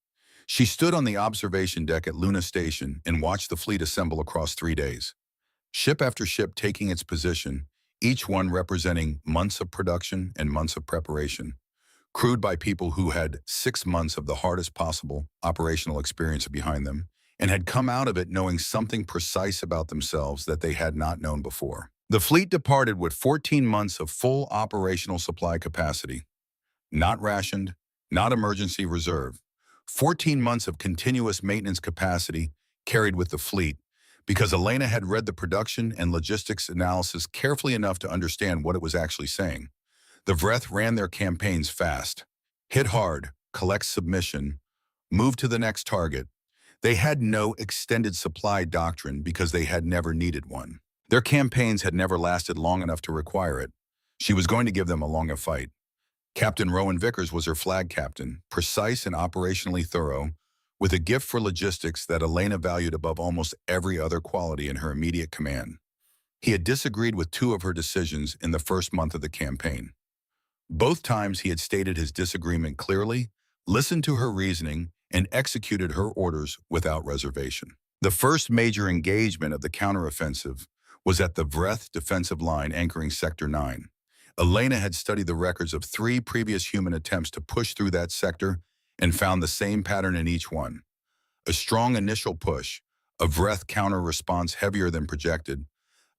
She stood on the observation deck at Luna Station and watched the fleet assemble across 3 days. Ship after ship taking its position, each one representing months of production and months of preparation, crewed by people who had 6 months of the hardest possible operational experience behind them and had come out of it knowing something precise about themselves that they had not known before. The fleet departed with 14 months of full operational supply capacity, not rationed, not emergency reserve. 14 months of continuous maintenance capacity carried with the fleet because Elena had read the production and logistics analysis carefully enough to understand what it was actually saying. The Vreth ran their campaigns fast, hit hard, collect submission, move to the next target. They had no extended supply doctrine because they had never needed one. Their campaigns had never lasted long enough to require it. She was going to give them a longer fight. Captain Rowan Vickers was her flag captain, precise and operationally thorough, with a gift for logistics that Elena valued above almost every other quality in her immediate command. He had disagreed with two of her decisions in the first month of the campaign. Both times he had stated his disagreement clearly, listened to her reasoning, and executed her orders without reservation. The first major engagement of the counteroffensive was at the Vreth defensive line anchoring Sector 9. Elena had studied the records of 3 previous human attempts to push through that sector and found the same pattern in each one. A strong initial push, a Vreth counter-response heavier than projected,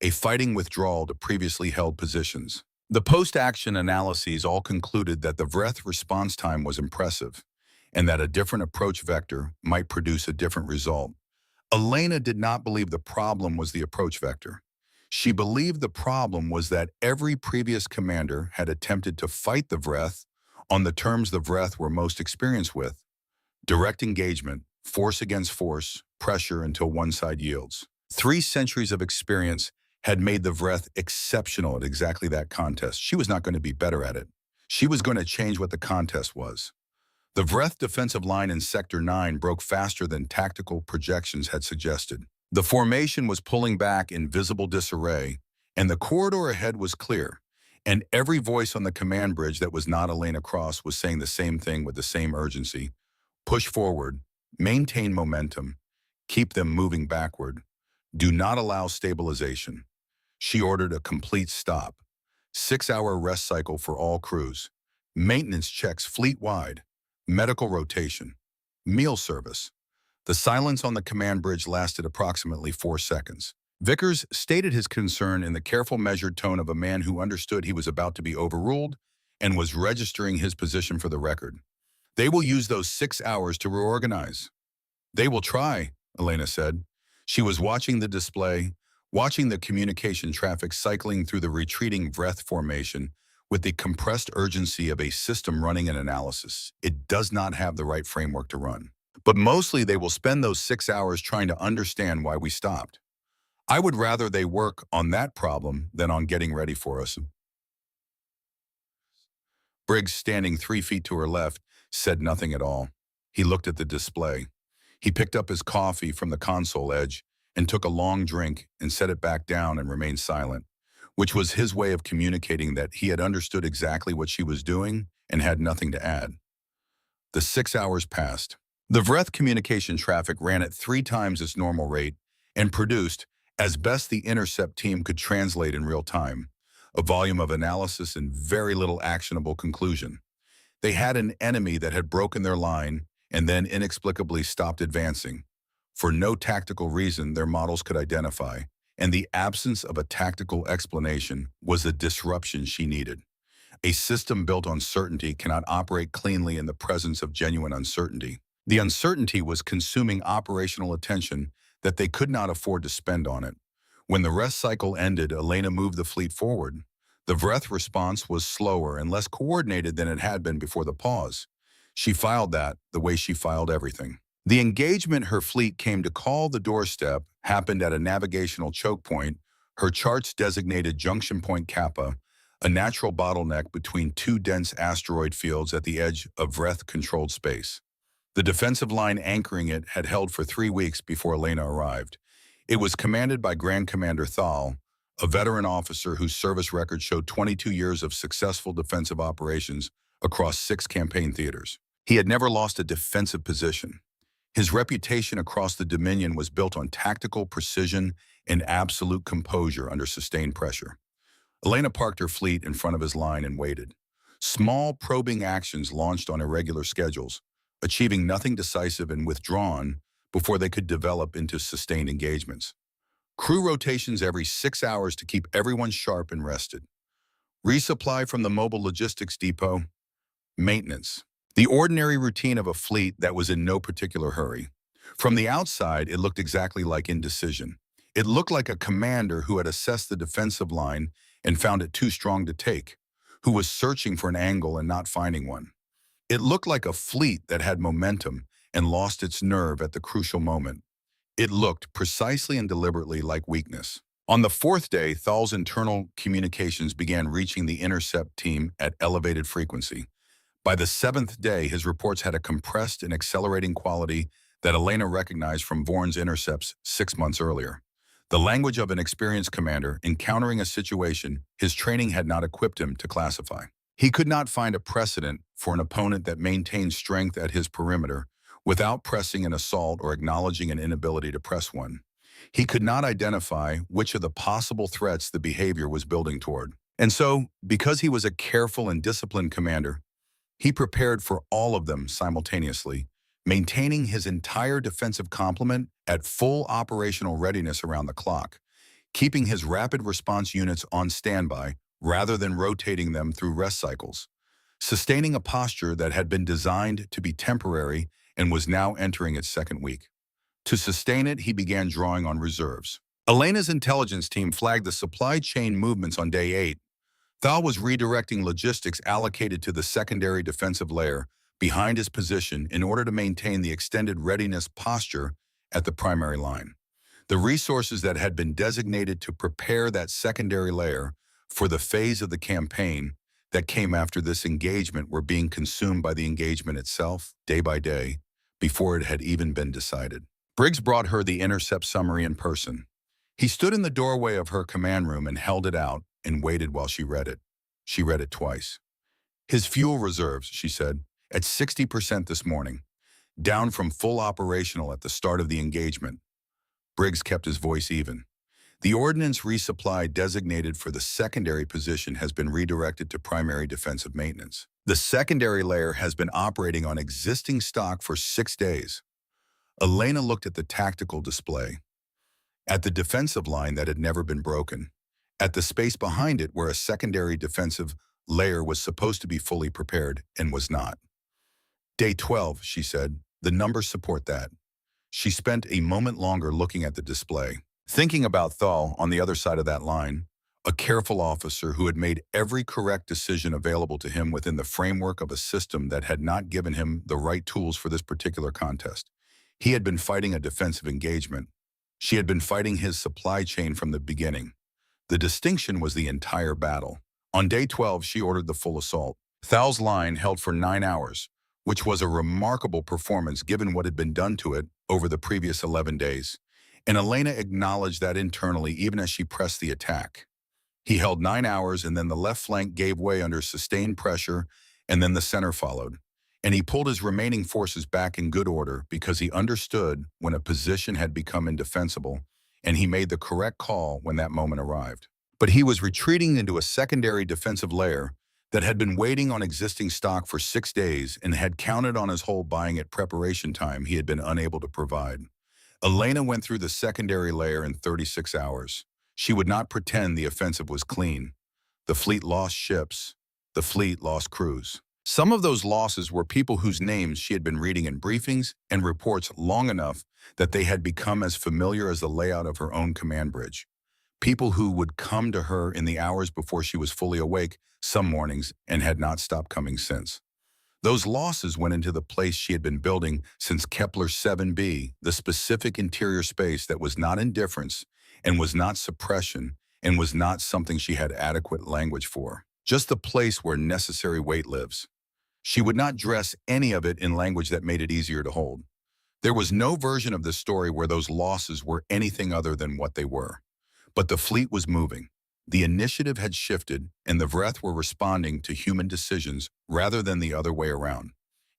a fighting withdrawal to previously held positions. The post-action analyses all concluded that the Vreth response time was impressive and that a different approach vector might produce a different result. Elena did not believe the problem was the approach vector. She believed the problem was that every previous commander had attempted to fight the Vreth on the terms the Vreth were most experienced with: direct engagement, force against force, pressure until one side yields. 3 centuries of experience had made the Vreth exceptional at exactly that contest. She was not going to be better at it. She was going to change what the contest was. The Vreth defensive line in Sector 9 broke faster than tactical projections had suggested. The formation was pulling back in visible disarray, and the corridor ahead was clear, and every voice on the command bridge that was not Elena Cross was saying the same thing with the same urgency: push forward, maintain momentum, keep them moving backward, do not allow stabilization. She ordered a complete stop, 6-hour rest cycle for all crews, maintenance checks fleet-wide, medical rotation, meal service. The silence on the command bridge lasted approximately 4 seconds. Vickers stated his concern in the careful, measured tone of a man who understood he was about to be overruled and was registering his position for the record. They will use those 6 hours to reorganize. They will try, Elena said. She was watching the display, watching the communication traffic cycling through the retreating Vreth formation with the compressed urgency of a system running an analysis. It does not have the right framework to run. But mostly they will spend those 6 hours trying to understand why we stopped. I would rather they work on that problem than on getting ready for us. Briggs, standing 3 feet to her left, said nothing at all. He looked at the display. He picked up his coffee from the console edge and took a long drink and set it back down and remained silent, which was his way of communicating that he had understood exactly what she was doing and had nothing to add. The 6 hours passed. The Vreth communication traffic ran at 3 times its normal rate and produced, as best the intercept team could translate in real time, a volume of analysis and very little actionable conclusion. They had an enemy that had broken their line and then inexplicably stopped advancing, for no tactical reason their models could identify, and the absence of a tactical explanation was the disruption she needed. A system built on certainty cannot operate cleanly in the presence of genuine uncertainty. The uncertainty was consuming operational attention that they could not afford to spend on it. When the rest cycle ended, Elena moved the fleet forward. The Vreth response was slower and less coordinated than it had been before the pause. She filed that the way she filed everything. The engagement her fleet came to call the doorstep happened at a navigational choke point, her charts designated Junction Point Kappa, a natural bottleneck between 2 dense asteroid fields at the edge of Vreth-controlled space. The defensive line anchoring it had held for 3 weeks before Elena arrived. It was commanded by Grand Commander Thal, a veteran officer whose service record showed 22 years of successful defensive operations across 6 campaign theaters. He had never lost a defensive position. His reputation across the Dominion was built on tactical precision and absolute composure under sustained pressure. Elena parked her fleet in front of his line and waited. Small probing actions launched on irregular schedules, achieving nothing decisive and withdrawn before they could develop into sustained engagements. Crew rotations every 6 hours to keep everyone sharp and rested. Resupply from the mobile logistics depot. Maintenance. The ordinary routine of a fleet that was in no particular hurry. From the outside, it looked exactly like indecision. It looked like a commander who had assessed the defensive line and found it too strong to take, who was searching for an angle and not finding one. It looked like a fleet that had momentum and lost its nerve at the crucial moment. It looked precisely and deliberately like weakness. On the fourth day, Thal's internal communications began reaching the intercept team at elevated frequency. By the seventh day, his reports had a compressed and accelerating quality that Elena recognized from Vorn's intercepts 6 months earlier. The language of an experienced commander encountering a situation his training had not equipped him to classify. He could not find a precedent for an opponent that maintained strength at his perimeter without pressing an assault or acknowledging an inability to press one. He could not identify which of the possible threats the behavior was building toward. And so, because he was a careful and disciplined commander, he prepared for all of them simultaneously, maintaining his entire defensive complement at full operational readiness around the clock, keeping his rapid response units on standby rather than rotating them through rest cycles, sustaining a posture that had been designed to be temporary and was now entering its second week. To sustain it, he began drawing on reserves. Elena's intelligence team flagged the supply chain movements on day 8. Thal was redirecting logistics allocated to the secondary defensive layer behind his position in order to maintain the extended readiness posture at the primary line. The resources that had been designated to prepare that secondary layer for the phase of the campaign that came after this engagement were being consumed by the engagement itself, day by day, before it had even been decided. Briggs brought her the intercept summary in person. He stood in the doorway of her command room and held it out and waited while she read it. She read it twice. His fuel reserves, she said, at 60% this morning, down from full operational at the start of the engagement. Briggs kept his voice even. The ordnance resupply designated for the secondary position has been redirected to primary defensive maintenance. The secondary layer has been operating on existing stock for 6 days. Elena looked at the tactical display, at the defensive line that had never been broken, at the space behind it where a secondary defensive layer was supposed to be fully prepared and was not. Day 12, she said, the numbers support that. She spent a moment longer looking at the display, thinking about Thal on the other side of that line, a careful officer who had made every correct decision available to him within the framework of a system that had not given him the right tools for this particular contest. He had been fighting a defensive engagement. She had been fighting his supply chain from the beginning. The distinction was the entire battle. On day 12, she ordered the full assault. Thal's line held for 9 hours, which was a remarkable performance given what had been done to it over the previous 11 days. And Elena acknowledged that internally even as she pressed the attack. He held 9 hours, and then the left flank gave way under sustained pressure, and then the center followed. And he pulled his remaining forces back in good order because he understood when a position had become indefensible, and he made the correct call when that moment arrived. But he was retreating into a secondary defensive layer that had been waiting on existing stock for 6 days and had counted on his whole buying at preparation time he had been unable to provide. Elena went through the secondary layer in 36 hours. She would not pretend the offensive was clean. The fleet lost ships. The fleet lost crews. Some of those losses were people whose names she had been reading in briefings and reports long enough that they had become as familiar as the layout of her own command bridge. People who would come to her in the hours before she was fully awake some mornings and had not stopped coming since. Those losses went into the place she had been building since Kepler 7b, the specific interior space that was not indifference and was not suppression and was not something she had adequate language for. Just the place where necessary weight lives. She would not dress any of it in language that made it easier to hold. There was no version of the story where those losses were anything other than what they were. But the fleet was moving. The initiative had shifted, and the Vreth were responding to human decisions rather than the other way around.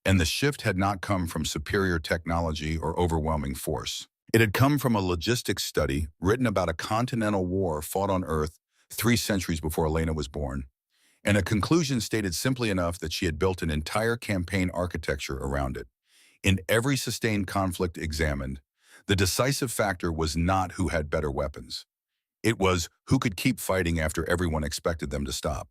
And the shift had not come from superior technology or overwhelming force. It had come from a logistics study written about a continental war fought on Earth 3 centuries before Elena was born, and a conclusion stated simply enough that she had built an entire campaign architecture around it. In every sustained conflict examined, the decisive factor was not who had better weapons. It was who could keep fighting after everyone expected them to stop.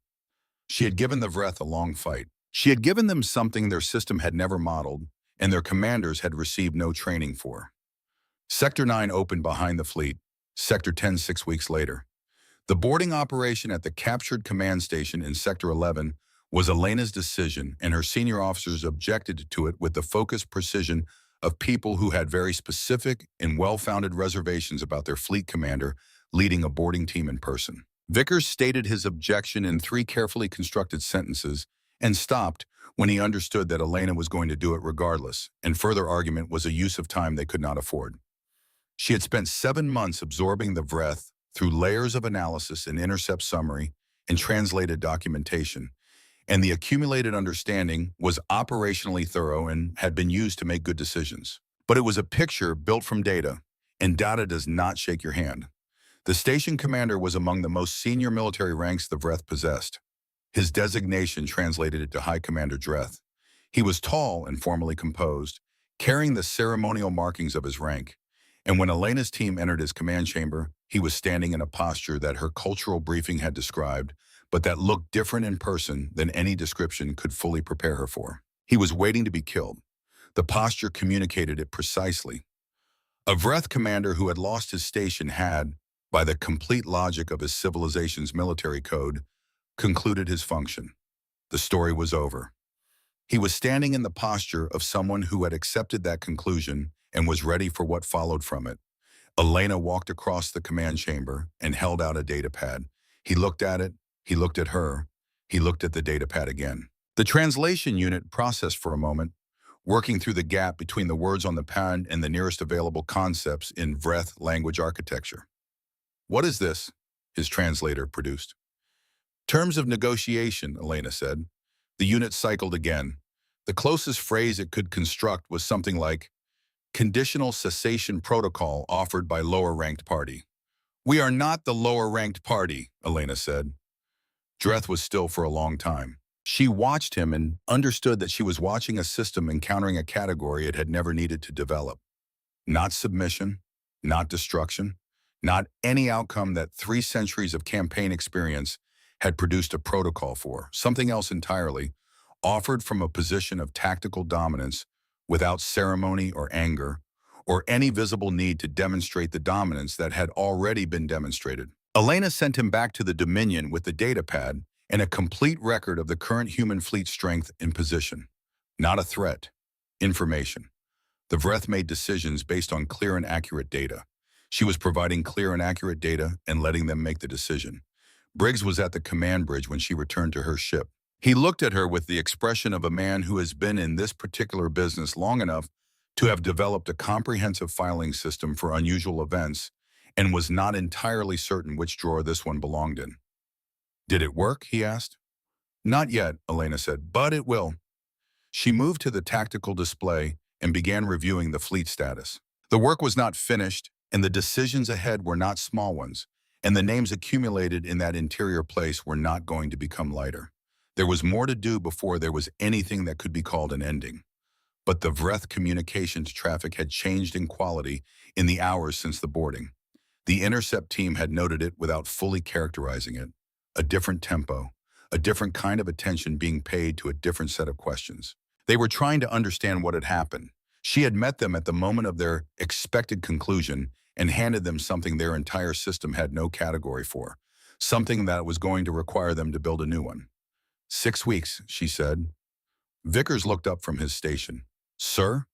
She had given the Vreth a long fight. She had given them something their system had never modeled, and their commanders had received no training for. Sector 9 opened behind the fleet, Sector 10 6 weeks later. The boarding operation at the captured command station in Sector 11 was Elena's decision, and her senior officers objected to it with the focused precision of people who had very specific and well-founded reservations about their fleet commander leading a boarding team in person. Vickers stated his objection in 3 carefully constructed sentences and stopped when he understood that Elena was going to do it regardless, and further argument was a use of time they could not afford. She had spent 7 months absorbing the Vreth through layers of analysis and intercept summary and translated documentation, and the accumulated understanding was operationally thorough and had been used to make good decisions. But it was a picture built from data, and data does not shake your hand. The station commander was among the most senior military ranks the Vreth possessed. His designation translated it to High Commander Dreth. He was tall and formally composed, carrying the ceremonial markings of his rank. And when Elena's team entered his command chamber, he was standing in a posture that her cultural briefing had described, but that looked different in person than any description could fully prepare her for. He was waiting to be killed. The posture communicated it precisely. A Vreth commander who had lost his station had, by the complete logic of his civilization's military code, concluded his function. The story was over. He was standing in the posture of someone who had accepted that conclusion and was ready for what followed from it. Elena walked across the command chamber and held out a datapad. He looked at it, he looked at her, he looked at the datapad again. The translation unit processed for a moment, working through the gap between the words on the pad and the nearest available concepts in Vreth language architecture. "What is this?" his translator produced. "Terms of negotiation," Elena said. The unit cycled again. The closest phrase it could construct was something like, "Conditional cessation protocol offered by lower-ranked party." "We are not the lower-ranked party," Elena said. Dreth was still for a long time. She watched him and understood that she was watching a system encountering a category it had never needed to develop. Not submission, not destruction, not any outcome that 3 centuries of campaign experience had produced a protocol for. Something else entirely, offered from a position of tactical dominance without ceremony or anger, or any visible need to demonstrate the dominance that had already been demonstrated. Elena sent him back to the Dominion with the datapad and a complete record of the current human fleet strength in position. Not a threat. Information. The Vreth made decisions based on clear and accurate data. She was providing clear and accurate data and letting them make the decision. Briggs was at the command bridge when she returned to her ship. He looked at her with the expression of a man who has been in this particular business long enough to have developed a comprehensive filing system for unusual events and was not entirely certain which drawer this one belonged in. "Did it work?" he asked. "Not yet," Elena said, "but it will." She moved to the tactical display and began reviewing the fleet status. The work was not finished, and the decisions ahead were not small ones, and the names accumulated in that interior place were not going to become lighter. There was more to do before there was anything that could be called an ending. But the Vreth communications traffic had changed in quality in the hours since the boarding. The intercept team had noted it without fully characterizing it. A different tempo, a different kind of attention being paid to a different set of questions. They were trying to understand what had happened. She had met them at the moment of their expected conclusion and handed them something their entire system had no category for, something that was going to require them to build a new one. 6 weeks, she said. Vickers looked up from his station. "Sir?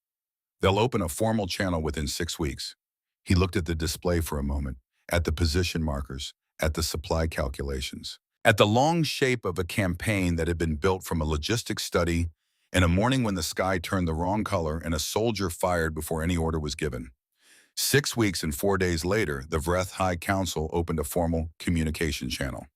They'll open a formal channel within 6 weeks. He looked at the display for a moment, at the position markers, at the supply calculations, at the long shape of a campaign that had been built from a logistics study and a morning when the sky turned the wrong color and a soldier fired before any order was given. 6 weeks and 4 days later, the Vreth High Council opened a formal communication channel.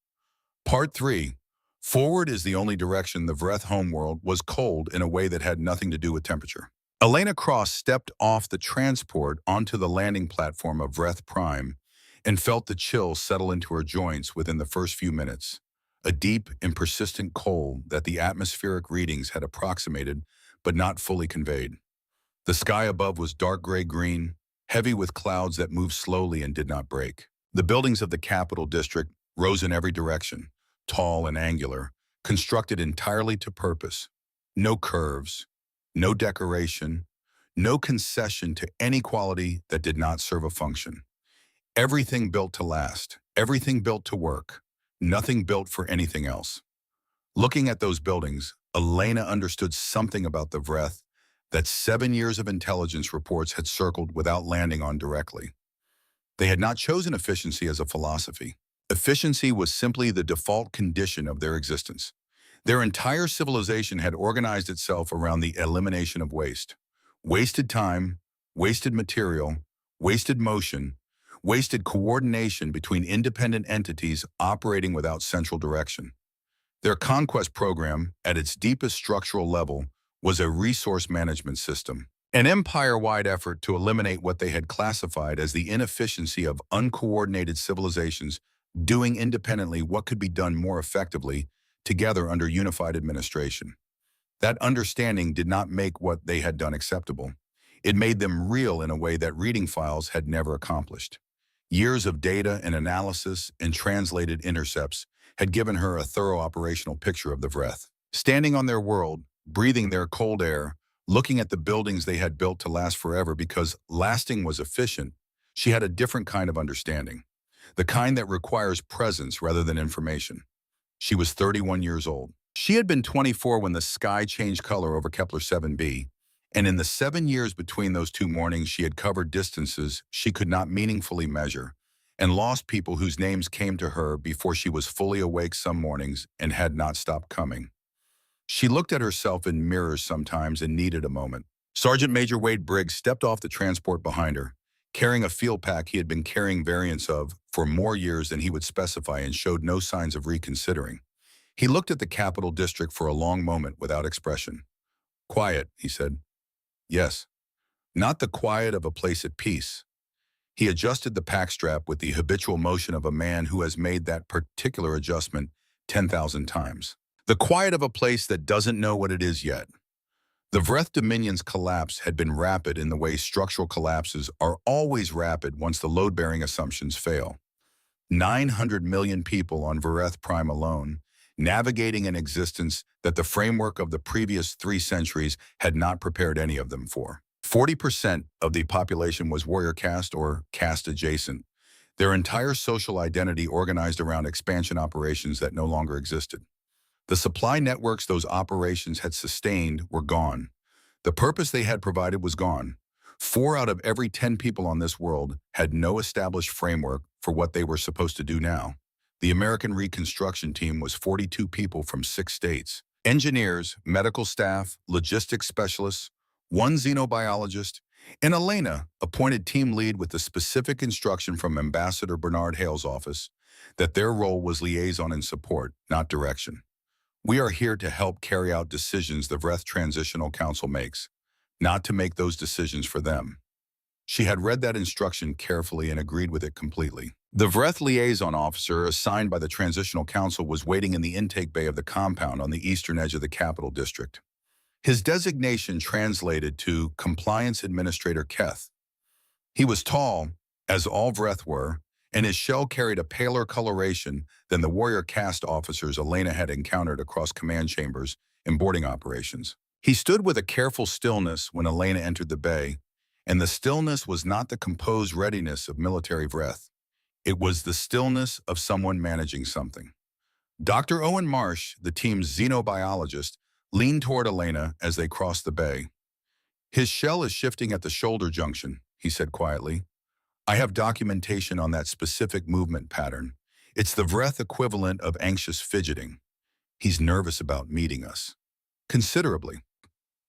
Part 3. Forward is the only direction the Vreth homeworld was cold in a way that had nothing to do with temperature. Elena Cross stepped off the transport onto the landing platform of Vreth Prime and felt the chill settle into her joints within the first few minutes, a deep and persistent cold that the atmospheric readings had approximated but not fully conveyed. The sky above was dark gray-green, heavy with clouds that moved slowly and did not break. The buildings of the capital district rose in every direction, tall and angular, constructed entirely to purpose. No curves, no decoration, no concession to any quality that did not serve a function. Everything built to last, everything built to work, nothing built for anything else. Looking at those buildings, Elena understood something about the Vreth that 7 years of intelligence reports had circled without landing on directly. They had not chosen efficiency as a philosophy. Efficiency was simply the default condition of their existence. Their entire civilization had organized itself around the elimination of waste. Wasted time, wasted material, wasted motion, wasted coordination between independent entities operating without central direction. Their conquest program, at its deepest structural level, was a resource management system, an empire-wide effort to eliminate what they had classified as the inefficiency of uncoordinated civilizations doing independently what could be done more effectively together under unified administration. That understanding did not make what they had done acceptable. It made them real in a way that reading files had never accomplished. Years of data and analysis and translated intercepts had given her a thorough operational picture of the Vreth. Standing on their world, breathing their cold air, looking at the buildings they had built to last forever because lasting was efficient, she had a different kind of understanding, the kind that requires presence rather than information. She was 31 years old. She had been 24 when the sky changed color over Kepler 7b, and in the 7 years between those two mornings she had covered distances she could not meaningfully measure, and lost people whose names came to her before she was fully awake some mornings and had not stopped coming. She looked at herself in mirrors sometimes and needed a moment. Sergeant Major Wade Briggs stepped off the transport behind her, carrying a field pack he had been carrying variants of for more years than he would specify and showed no signs of reconsidering. He looked at the Capital District for a long moment without expression. "Quiet," he said. "Yes. Not the quiet of a place at peace." He adjusted the pack strap with the habitual motion of a man who has made that particular adjustment 10,000 times. The quiet of a place that doesn't know what it is yet. The Vreth Dominion's collapse had been rapid in the way structural collapses are always rapid once the load-bearing assumptions fail. 900 million people on Vreth Prime alone, navigating an existence that the framework of the previous 3 centuries had not prepared any of them for. 40% of the population was warrior caste or caste adjacent, their entire social identity organized around expansion operations that no longer existed. The supply networks those operations had sustained were gone. The purpose they had provided was gone. 4 out of every 10 people on this world had no established framework for what they were supposed to do now. The American reconstruction team was 42 people from 6 states. Engineers, medical staff, logistics specialists, 1 xenobiologist, and Elena, appointed team lead with the specific instruction from Ambassador Bernard Hale's office that their role was liaison and support, not direction. "We are here to help carry out decisions the Vreth Transitional Council makes, not to make those decisions for them." She had read that instruction carefully and agreed with it completely. The Vreth liaison officer assigned by the Transitional Council was waiting in the intake bay of the compound on the eastern edge of the Capital District. His designation translated to Compliance Administrator Keth. He was tall, as all Vreth were, and his shell carried a paler coloration than the warrior caste officers Elena had encountered across command chambers in boarding operations. He stood with a careful stillness when Elena entered the bay, and the stillness was not the composed readiness of military Vreth. It was the stillness of someone managing something. Dr. Owen Marsh, the team's xenobiologist, leaned toward Elena as they crossed the bay. "His shell is shifting at the shoulder junction," he said quietly. "I have documentation on that specific movement pattern. It's the Vreth equivalent of anxious fidgeting. He's nervous about meeting us." Considerably.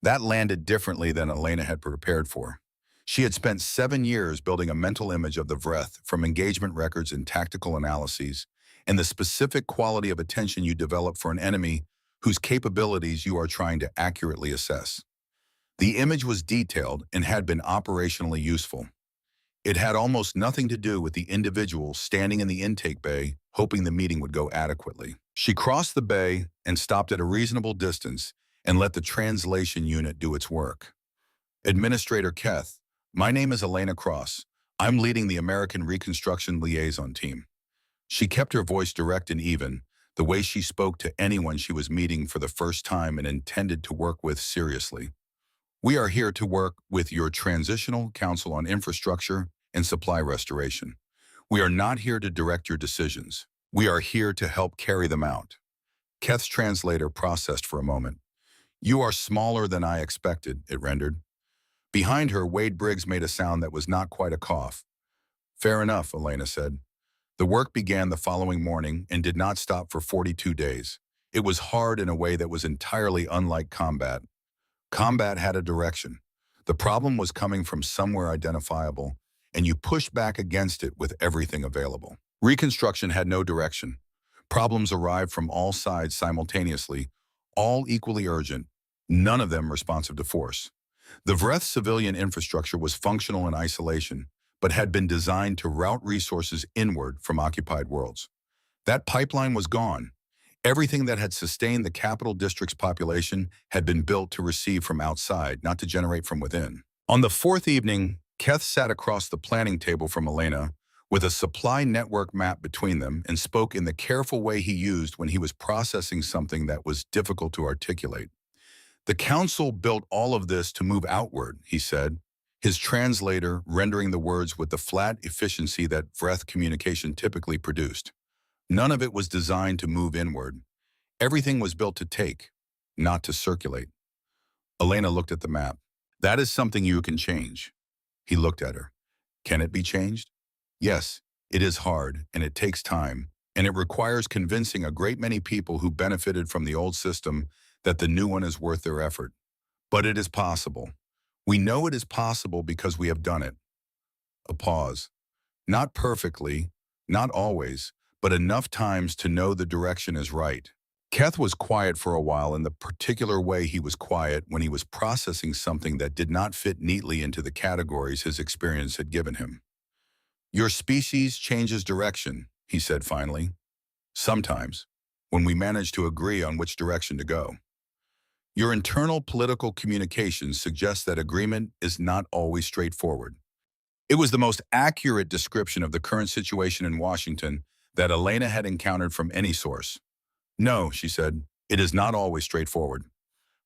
That landed differently than Elena had prepared for. She had spent 7 years building a mental image of the Vreth from engagement records and tactical analyses, and the specific quality of attention you develop for an enemy whose capabilities you are trying to accurately assess. The image was detailed and had been operationally useful. It had almost nothing to do with the individual standing in the intake bay, hoping the meeting would go adequately. She crossed the bay and stopped at a reasonable distance and let the translation unit do its work. "Administrator Keth, my name is Elena Cross. I'm leading the American Reconstruction Liaison Team." She kept her voice direct and even, the way she spoke to anyone she was meeting for the first time and intended to work with seriously. "We are here to work with your Transitional Council on Infrastructure and Supply Restoration. We are not here to direct your decisions. We are here to help carry them out." Keth's translator processed for a moment. "You are smaller than I expected," it rendered. Behind her, Wade Briggs made a sound that was not quite a cough. Fair enough, Elena said. The work began the following morning and did not stop for 42 days. It was hard in a way that was entirely unlike combat. Combat had a direction. The problem was coming from somewhere identifiable, and you pushed back against it with everything available. Reconstruction had no direction. Problems arrived from all sides simultaneously, all equally urgent, none of them responsive to force. The Vreth civilian infrastructure was functional in isolation, but had been designed to route resources inward from occupied worlds. That pipeline was gone. Everything that had sustained the capital district's population had been built to receive from outside, not to generate from within. On the fourth evening, Keth sat across the planning table from Elena, with a supply network map between them, and spoke in the careful way he used when he was processing something that was difficult to articulate. The council built all of this to move outward, he said, his translator rendering the words with the flat efficiency that Vreth communication typically produced. None of it was designed to move inward. Everything was built to take, not to circulate. Elena looked at the map. That is something you can change. He looked at her. Can it be changed? Yes, it is hard, and it takes time, and it requires convincing a great many people who benefited from the old system that the new one is worth their effort. But it is possible. We know it is possible because we have done it. A pause. Not perfectly, not always, but enough times to know the direction is right. Keth was quiet for a while in the particular way he was quiet when he was processing something that did not fit neatly into the categories his experience had given him. Your species changes direction, he said finally. Sometimes, when we manage to agree on which direction to go. Your internal political communications suggest that agreement is not always straightforward. It was the most accurate description of the current situation in Washington that Elena had encountered from any source. No, she said, it is not always straightforward.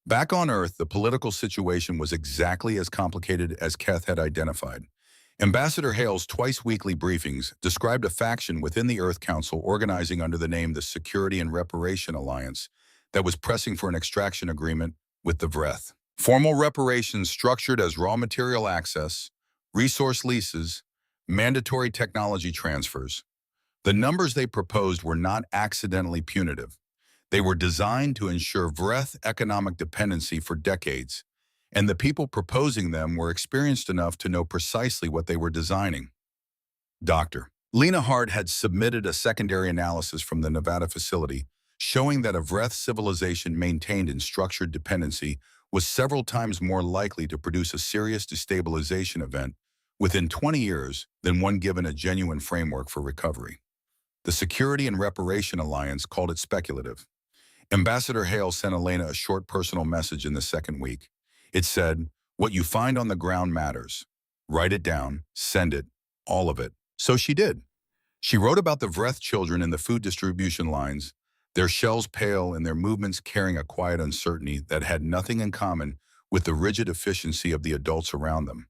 Back on Earth, the political situation was exactly as complicated as Keth had identified. Ambassador Hale's twice-weekly briefings described a faction within the Earth Council organizing under the name the Security and Reparation Alliance that was pressing for an extraction agreement with the Vreth. Formal reparations structured as raw material access, resource leases, mandatory technology transfers. The numbers they proposed were not accidentally punitive. They were designed to ensure Vreth economic dependency for decades, and the people proposing them were experienced enough to know precisely what they were designing. Dr. Lena Hart had submitted a secondary analysis from the Nevada facility showing that a Vreth civilization maintained in structured dependency was several times more likely to produce a serious destabilization event within 20 years than one given a genuine framework for recovery. The Security and Reparation Alliance called it speculative. Ambassador Hale sent Elena a short personal message in the second week. It said, "What you find on the ground matters. Write it down, send it, all of it." So she did. She wrote about the Vreth children in the food distribution lines, their shells pale and their movements carrying a quiet uncertainty that had nothing in common with the rigid efficiency of the adults around them.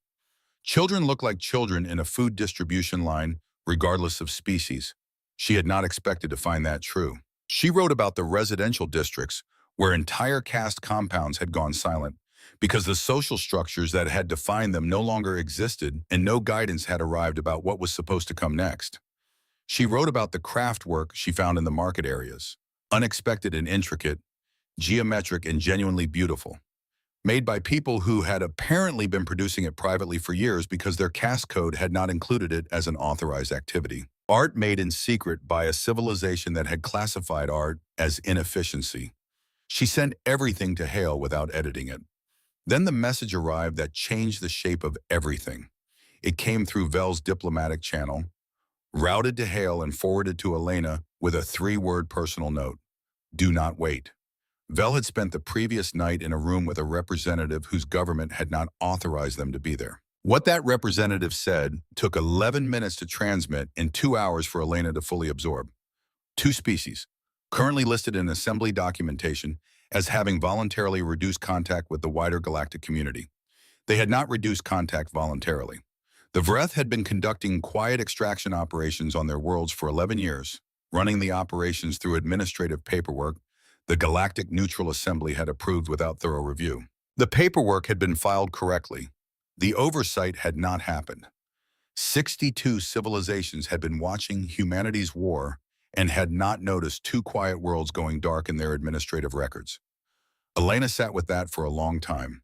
Children look like children in a food distribution line, regardless of species. She had not expected to find that true. She wrote about the residential districts where entire caste compounds had gone silent because the social structures that had defined them no longer existed and no guidance had arrived about what was supposed to come next. She wrote about the craft work she found in the market areas, unexpected and intricate, geometric and genuinely beautiful, made by people who had apparently been producing it privately for years because their caste code had not included it as an authorized activity. Art made in secret by a civilization that had classified art as inefficiency. She sent everything to Hale without editing it. Then the message arrived that changed the shape of everything. It came through Vel's diplomatic channel, routed to Hale and forwarded to Elena with a 3-word personal note. Do not wait. Vel had spent the previous night in a room with a representative whose government had not authorized them to be there. What that representative said took 11 minutes to transmit and 2 hours for Elena to fully absorb. 2 species, currently listed in assembly documentation as having voluntarily reduced contact with the wider galactic community. They had not reduced contact voluntarily. The Vreth had been conducting quiet extraction operations on their worlds for 11 years, running the operations through administrative paperwork the Galactic Neutral Assembly had approved without thorough review. The paperwork had been filed correctly. The oversight had not happened. 62 civilizations had been watching humanity's war and had not noticed two quiet worlds going dark in their administrative records. Elena sat with that for a long time.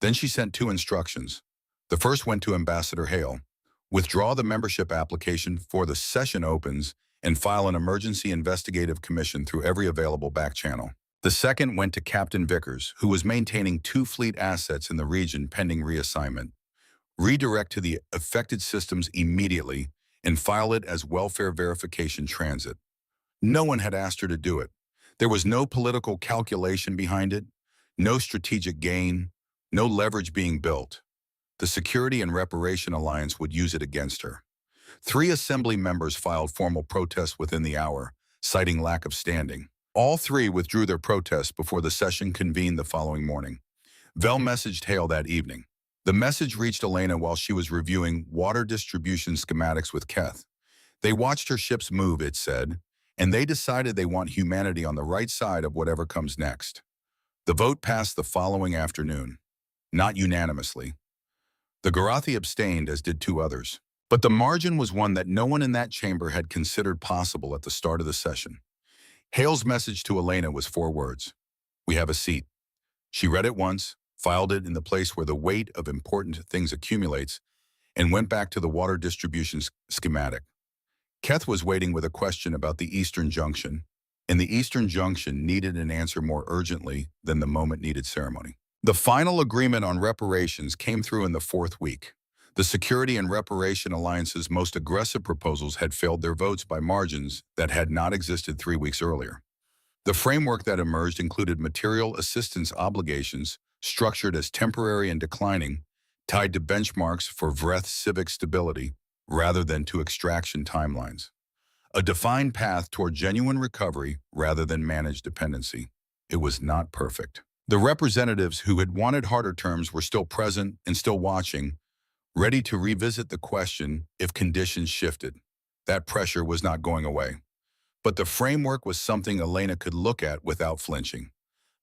Then she sent two instructions. The first went to Ambassador Hale. Withdraw the membership application before the session opens and file an emergency investigative commission through every available back channel. The second went to Captain Vickers, who was maintaining two fleet assets in the region pending reassignment. Redirect to the affected systems immediately and file it as welfare verification transit. No one had asked her to do it. There was no political calculation behind it, no strategic gain, no leverage being built. The Security and Reparation Alliance would use it against her. 3 assembly members filed formal protests within the hour, citing lack of standing. All 3 withdrew their protests before the session convened the following morning. Vel messaged Hale that evening. The message reached Elena while she was reviewing water distribution schematics with Keth. They watched her ships move, it said, and they decided they want humanity on the right side of whatever comes next. The vote passed the following afternoon. Not unanimously. The Garathi abstained, as did 2 others. But the margin was one that no one in that chamber had considered possible at the start of the session. Hale's message to Elena was 4 words. We have a seat. She read it once, filed it in the place where the weight of important things accumulates, and went back to the water distribution schematic. Keth was waiting with a question about the Eastern Junction, and the Eastern Junction needed an answer more urgently than the moment needed ceremony. The final agreement on reparations came through in the 4th week. The Security and Reparation Alliance's most aggressive proposals had failed their votes by margins that had not existed 3 weeks earlier. The framework that emerged included material assistance obligations structured as temporary and declining, tied to benchmarks for Vreth civic stability rather than to extraction timelines. A defined path toward genuine recovery rather than managed dependency. It was not perfect. The representatives who had wanted harder terms were still present and still watching, ready to revisit the question if conditions shifted. That pressure was not going away. But the framework was something Elena could look at without flinching.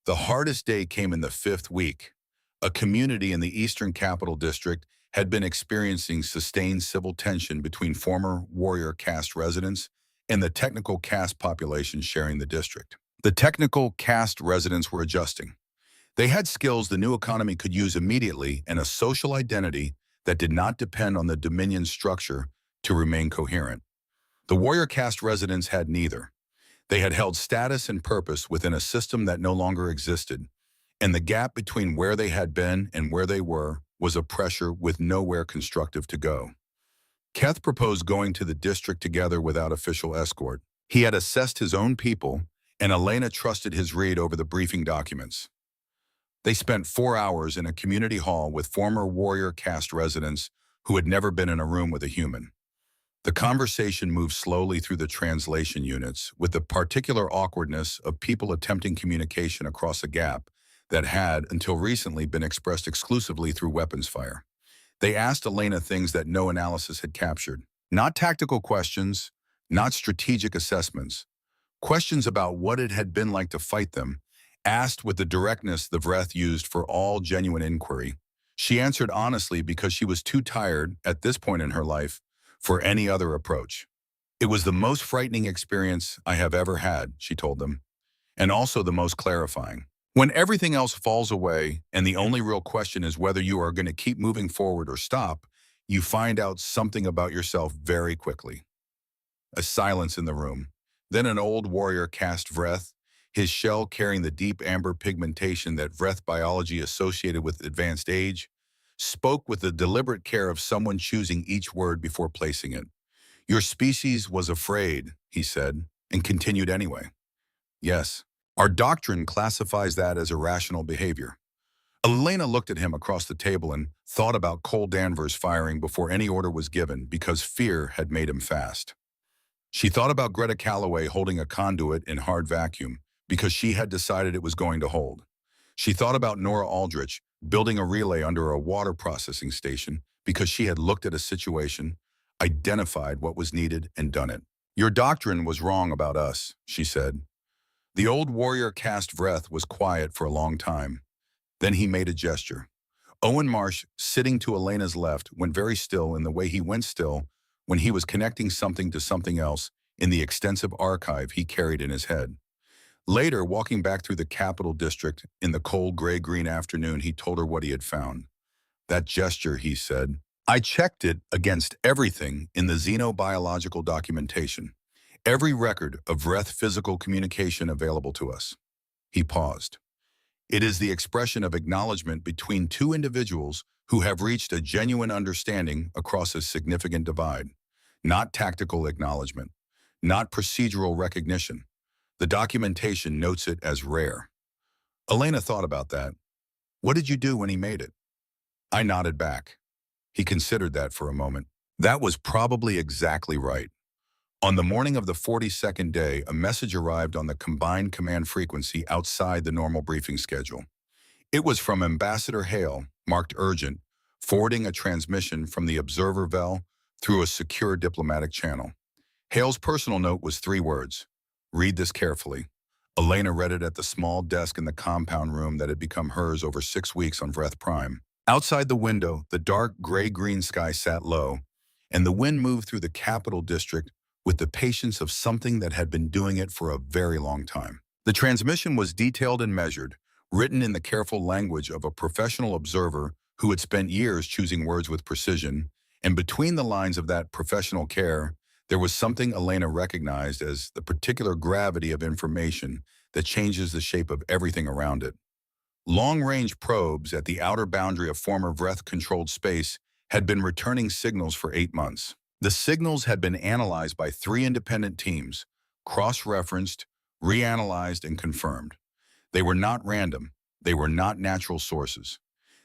The hardest day came in the 5th week. A community in the Eastern Capital District had been experiencing sustained civil tension between former warrior caste residents and the technical caste population sharing the district. The technical caste residents were adjusting. They had skills the new economy could use immediately and a social identity that did not depend on the Dominion structure to remain coherent. The warrior caste residents had neither. They had held status and purpose within a system that no longer existed, and the gap between where they had been and where they were was a pressure with nowhere constructive to go. Keth proposed going to the district together without official escort. He had assessed his own people, and Elena trusted his read over the briefing documents. They spent 4 hours in a community hall with former warrior caste residents who had never been in a room with a human. The conversation moved slowly through the translation units with the particular awkwardness of people attempting communication across a gap that had, until recently, been expressed exclusively through weapons fire. They asked Elena things that no analysis had captured. Not tactical questions, not strategic assessments. Questions about what it had been like to fight them, asked with the directness the Vreth used for all genuine inquiry. She answered honestly because she was too tired, at this point in her life, for any other approach. It was the most frightening experience I have ever had, she told them, and also the most clarifying. When everything else falls away and the only real question is whether you are going to keep moving forward or stop, you find out something about yourself very quickly. A silence in the room. Then an old warrior caste Vreth, his shell carrying the deep amber pigmentation that Vreth biology associated with advanced age, spoke with the deliberate care of someone choosing each word before placing it. Your species was afraid, he said, and continued anyway. Yes, our doctrine classifies that as irrational behavior. Elena looked at him across the table and thought about Cole Danvers firing before any order was given because fear had made him fast. She thought about Greta Calloway holding a conduit in hard vacuum because she had decided it was going to hold. She thought about Nora Aldrich building a relay under a water processing station because she had looked at a situation, identified what was needed, and done it. Your doctrine was wrong about us, she said. The old warrior caste Vreth was quiet for a long time. Then he made a gesture. Owen Marsh, sitting to Elena's left, went very still in the way he went still when he was connecting something to something else in the extensive archive he carried in his head. Later, walking back through the Capital District in the cold gray-green afternoon, he told her what he had found. That gesture, he said, I checked it against everything in the xenobiological documentation, every record of Vreth physical communication available to us. He paused. It is the expression of acknowledgement between two individuals who have reached a genuine understanding across a significant divide. Not tactical acknowledgement, not procedural recognition. The documentation notes it as rare. Elena thought about that. What did you do when he made it? I nodded back. He considered that for a moment. That was probably exactly right. On the morning of the 42nd day, a message arrived on the combined command frequency outside the normal briefing schedule. It was from Ambassador Hale, marked urgent, forwarding a transmission from the observer Vel through a secure diplomatic channel. Hale's personal note was 3 words. Read this carefully. Elena read it at the small desk in the compound room that had become hers over 6 weeks on Vreth Prime. Outside the window, the dark gray-green sky sat low, and the wind moved through the Capital District with the patience of something that had been doing it for a very long time. The transmission was detailed and measured, written in the careful language of a professional observer who had spent years choosing words with precision, and between the lines of that professional care, there was something Elena recognized as the particular gravity of information that changes the shape of everything around it. Long-range probes at the outer boundary of former Vreth-controlled space had been returning signals for 8 months. The signals had been analyzed by 3 independent teams, cross-referenced, reanalyzed, and confirmed. They were not random. They were not natural sources.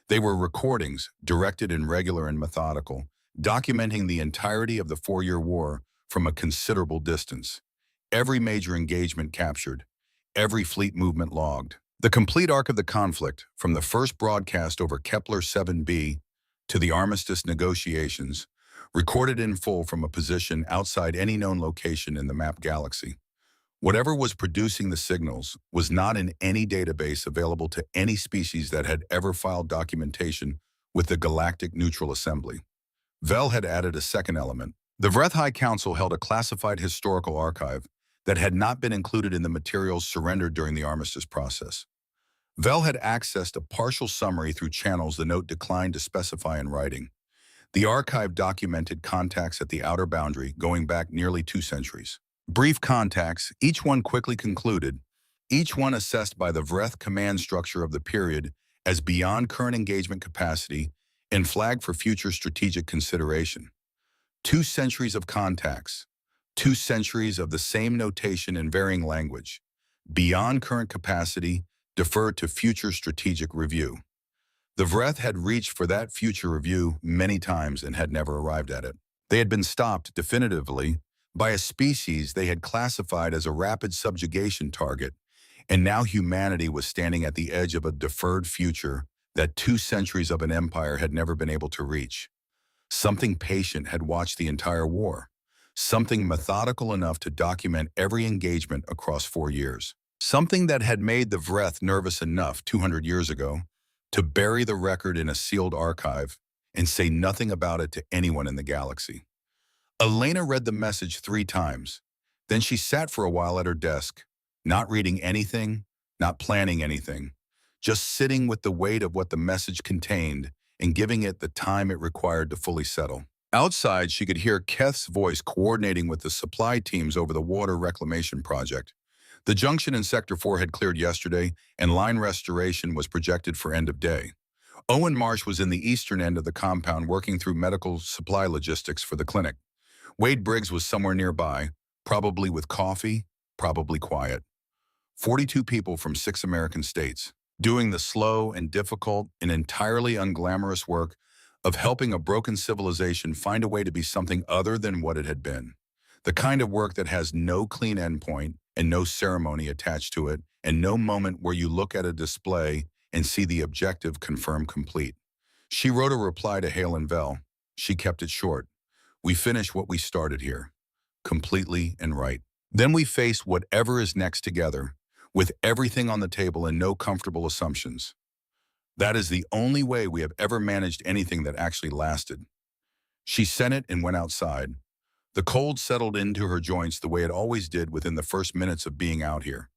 They were recordings, directed and regular and methodical, documenting the entirety of the 4-year war from a considerable distance. Every major engagement captured, every fleet movement logged. The complete arc of the conflict, from the first broadcast over Kepler 7b to the armistice negotiations, recorded in full from a position outside any known location in the map galaxy. Whatever was producing the signals was not in any database available to any species that had ever filed documentation with the Galactic Neutral Assembly. Vel had added a second element. The Vreth High Council held a classified historical archive that had not been included in the materials surrendered during the armistice process. Vel had accessed a partial summary through channels the note declined to specify in writing. The archive documented contacts at the outer boundary going back nearly 2 centuries. Brief contacts, each one quickly concluded, each one assessed by the Vreth command structure of the period as beyond current engagement capacity and flagged for future strategic consideration. 2 centuries of contacts, 2 centuries of the same notation in varying language, beyond current capacity, deferred to future strategic review. The Vreth had reached for that future review many times and had never arrived at it. They had been stopped definitively by a species they had classified as a rapid subjugation target, and now humanity was standing at the edge of a deferred future that 2 centuries of an empire had never been able to reach. Something patient had watched the entire war, something methodical enough to document every engagement across 4 years, something that had made the Vreth nervous enough 200 years ago to bury the record in a sealed archive and say nothing about it to anyone in the galaxy. Elena read the message 3 times. Then she sat for a while at her desk, not reading anything, not planning anything, just sitting with the weight of what the message contained and giving it the time it required to fully settle. Outside, she could hear Keth's voice coordinating with the supply teams over the water reclamation project. The junction in Sector 4 had cleared yesterday, and line restoration was projected for end of day. Owen Marsh was in the eastern end of the compound working through medical supply logistics for the clinic. Wade Briggs was somewhere nearby, probably with coffee, probably quiet. 42 people from 6 American states, doing the slow and difficult and entirely unglamorous work of helping a broken civilization find a way to be something other than what it had been. The kind of work that has no clean endpoint and no ceremony attached to it, and no moment where you look at a display and see the objective confirmed complete. She wrote a reply to Hale and Vel. She kept it short. We finish what we started here, completely and right. Then we face whatever is next together, with everything on the table and no comfortable assumptions. That is the only way we have ever managed anything that actually lasted. She sent it and went outside. The cold settled into her joints the way it always did within the first minutes of being out here.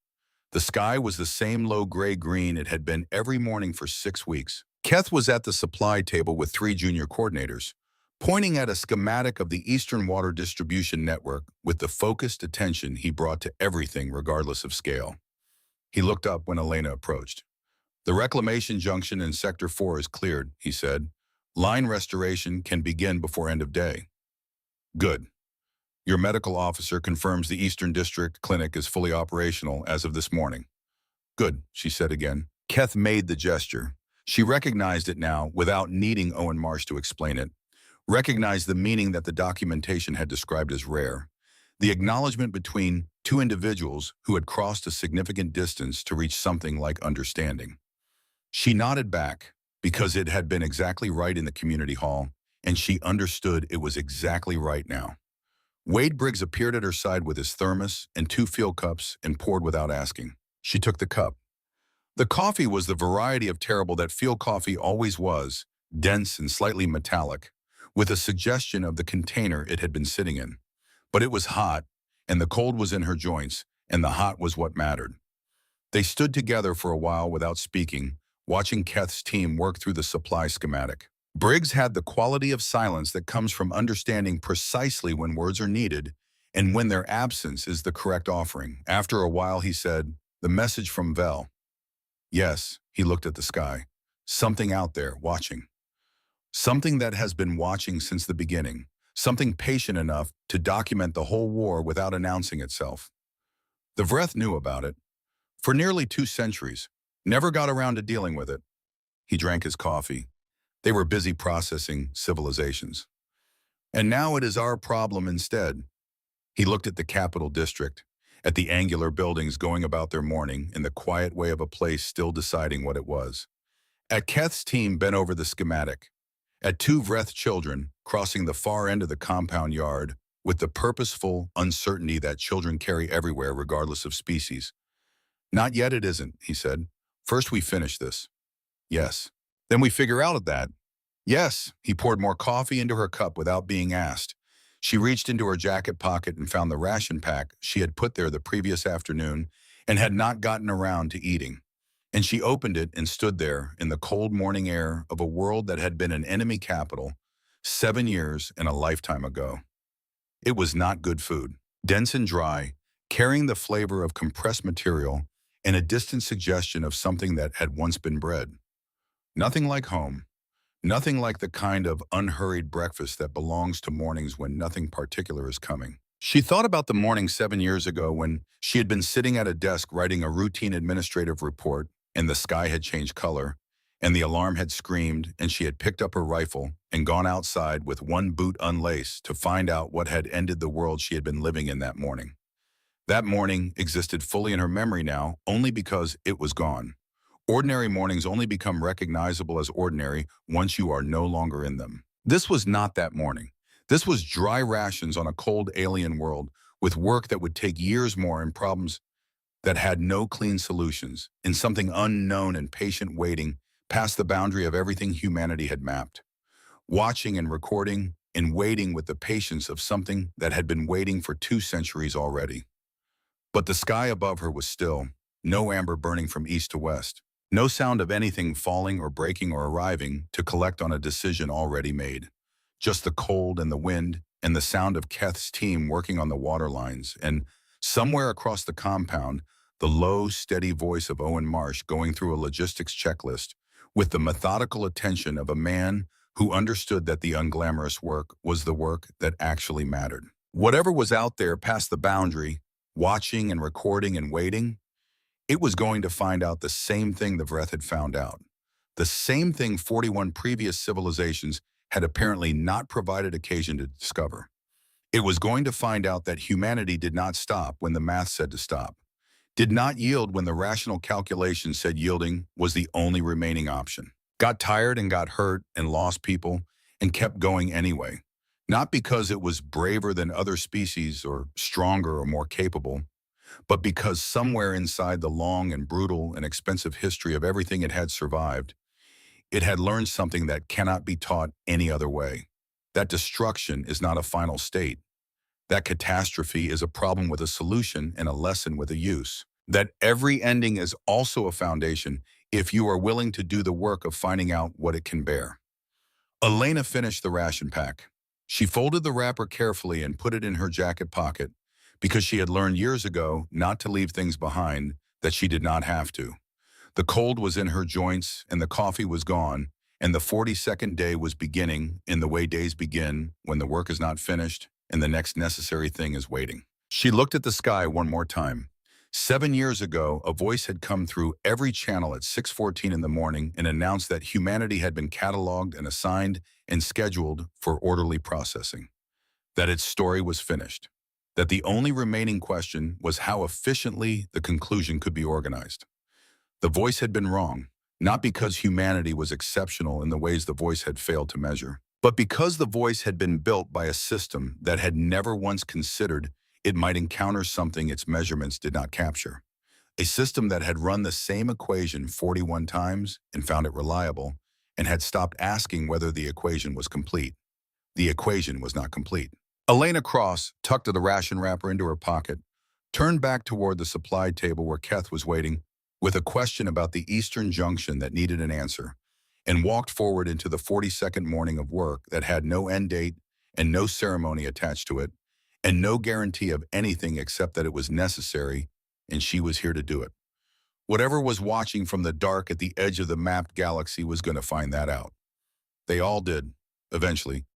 The sky was the same low gray-green it had been every morning for 6 weeks. Keth was at the supply table with 3 junior coordinators, pointing at a schematic of the Eastern Water Distribution Network with the focused attention he brought to everything regardless of scale. He looked up when Elena approached. "The reclamation junction in Sector 4 is cleared," he said. "Line restoration can begin before end of day." "Good. Your medical officer confirms the Eastern District Clinic is fully operational as of this morning." "Good," she said again. Keth made the gesture. She recognized it now without needing Owen Marsh to explain it. Recognized the meaning that the documentation had described as rare. The acknowledgement between two individuals who had crossed a significant distance to reach something like understanding. She nodded back because it had been exactly right in the community hall, and she understood it was exactly right now. Wade Briggs appeared at her side with his thermos and 2 field cups and poured without asking. She took the cup. The coffee was the variety of terrible that field coffee always was, dense and slightly metallic, with a suggestion of the container it had been sitting in. But it was hot, and the cold was in her joints, and the hot was what mattered. They stood together for a while without speaking, watching Keth's team work through the supply schematic. Briggs had the quality of silence that comes from understanding precisely when words are needed and when their absence is the correct offering. After a while, he said, "The message from Vel." "Yes," he looked at the sky. "Something out there, watching. Something that has been watching since the beginning. Something patient enough to document the whole war without announcing itself." The Vreth knew about it. For nearly 2 centuries. Never got around to dealing with it. He drank his coffee. They were busy processing civilizations. "And now it is our problem instead." He looked at the Capital District, at the angular buildings going about their morning in the quiet way of a place still deciding what it was. At Keth's team bent over the schematic. At 2 Vreth children crossing the far end of the compound yard with the purposeful uncertainty that children carry everywhere regardless of species. "Not yet it isn't," he said. "First we finish this." "Yes." "Then we figure out that." "Yes." He poured more coffee into her cup without being asked. She reached into her jacket pocket and found the ration pack she had put there the previous afternoon and had not gotten around to eating. And she opened it and stood there in the cold morning air of a world that had been an enemy capital 7 years and a lifetime ago. It was not good food. Dense and dry, carrying the flavor of compressed material and a distant suggestion of something that had once been bread. Nothing like home. Nothing like the kind of unhurried breakfast that belongs to mornings when nothing particular is coming. She thought about the morning 7 years ago when she had been sitting at a desk writing a routine administrative report and the sky had changed color and the alarm had screamed and she had picked up her rifle and gone outside with one boot unlaced to find out what had ended the world she had been living in that morning. That morning existed fully in her memory now only because it was gone. Ordinary mornings only become recognizable as ordinary once you are no longer in them. This was not that morning. This was dry rations on a cold alien world with work that would take years more and problems that had no clean solutions, in something unknown and patient waiting past the boundary of everything humanity had mapped. Watching and recording and waiting with the patience of something that had been waiting for 2 centuries already. But the sky above her was still, no amber burning from east to west. No sound of anything falling or breaking or arriving to collect on a decision already made. Just the cold and the wind and the sound of Keth's team working on the water lines, and somewhere across the compound, the low, steady voice of Owen Marsh going through a logistics checklist with the methodical attention of a man who understood that the unglamorous work was the work that actually mattered. Whatever was out there past the boundary, watching and recording and waiting, it was going to find out the same thing the Vreth had found out. The same thing 41 previous civilizations had apparently not provided occasion to discover. It was going to find out that humanity did not stop when the math said to stop, did not yield when the rational calculation said yielding was the only remaining option. Got tired and got hurt and lost people and kept going anyway. Not because it was braver than other species or stronger or more capable, but because somewhere inside the long and brutal and expensive history of everything it had survived, It had learned something that cannot be taught any other way. That destruction is not a final state. That catastrophe is a problem with a solution and a lesson with a use. That every ending is also a foundation if you are willing to do the work of finding out what it can bear. Elena finished the ration pack. She folded the wrapper carefully and put it in her jacket pocket because she had learned years ago not to leave things behind that she did not have to. The cold was in her joints and the coffee was gone, and the 42nd day was beginning in the way days begin when the work is not finished and the next necessary thing is waiting. She looked at the sky one more time. 7 years ago, a voice had come through every channel at 6:14 in the morning and announced that humanity had been cataloged and assigned and scheduled for orderly processing, that its story was finished, that the only remaining question was how efficiently the conclusion could be organized. The voice had been wrong, not because humanity was exceptional in the ways the voice had failed to measure, but because the voice had been built by a system that had never once considered it might encounter something its measurements did not capture. A system that had run the same equation 41 times and found it reliable, and had stopped asking whether the equation was complete. The equation was not complete. Elena Cross tucked the ration wrapper into her pocket, turned back toward the supply table where Keth was waiting, with a question about the Eastern Junction that needed an answer, and walked forward into the 42nd morning of work that had no end date and no ceremony attached to it, and no guarantee of anything except that it was necessary, and she was here to do it. Whatever was watching from the dark at the edge of the mapped galaxy was going to find that out. They all did, eventually.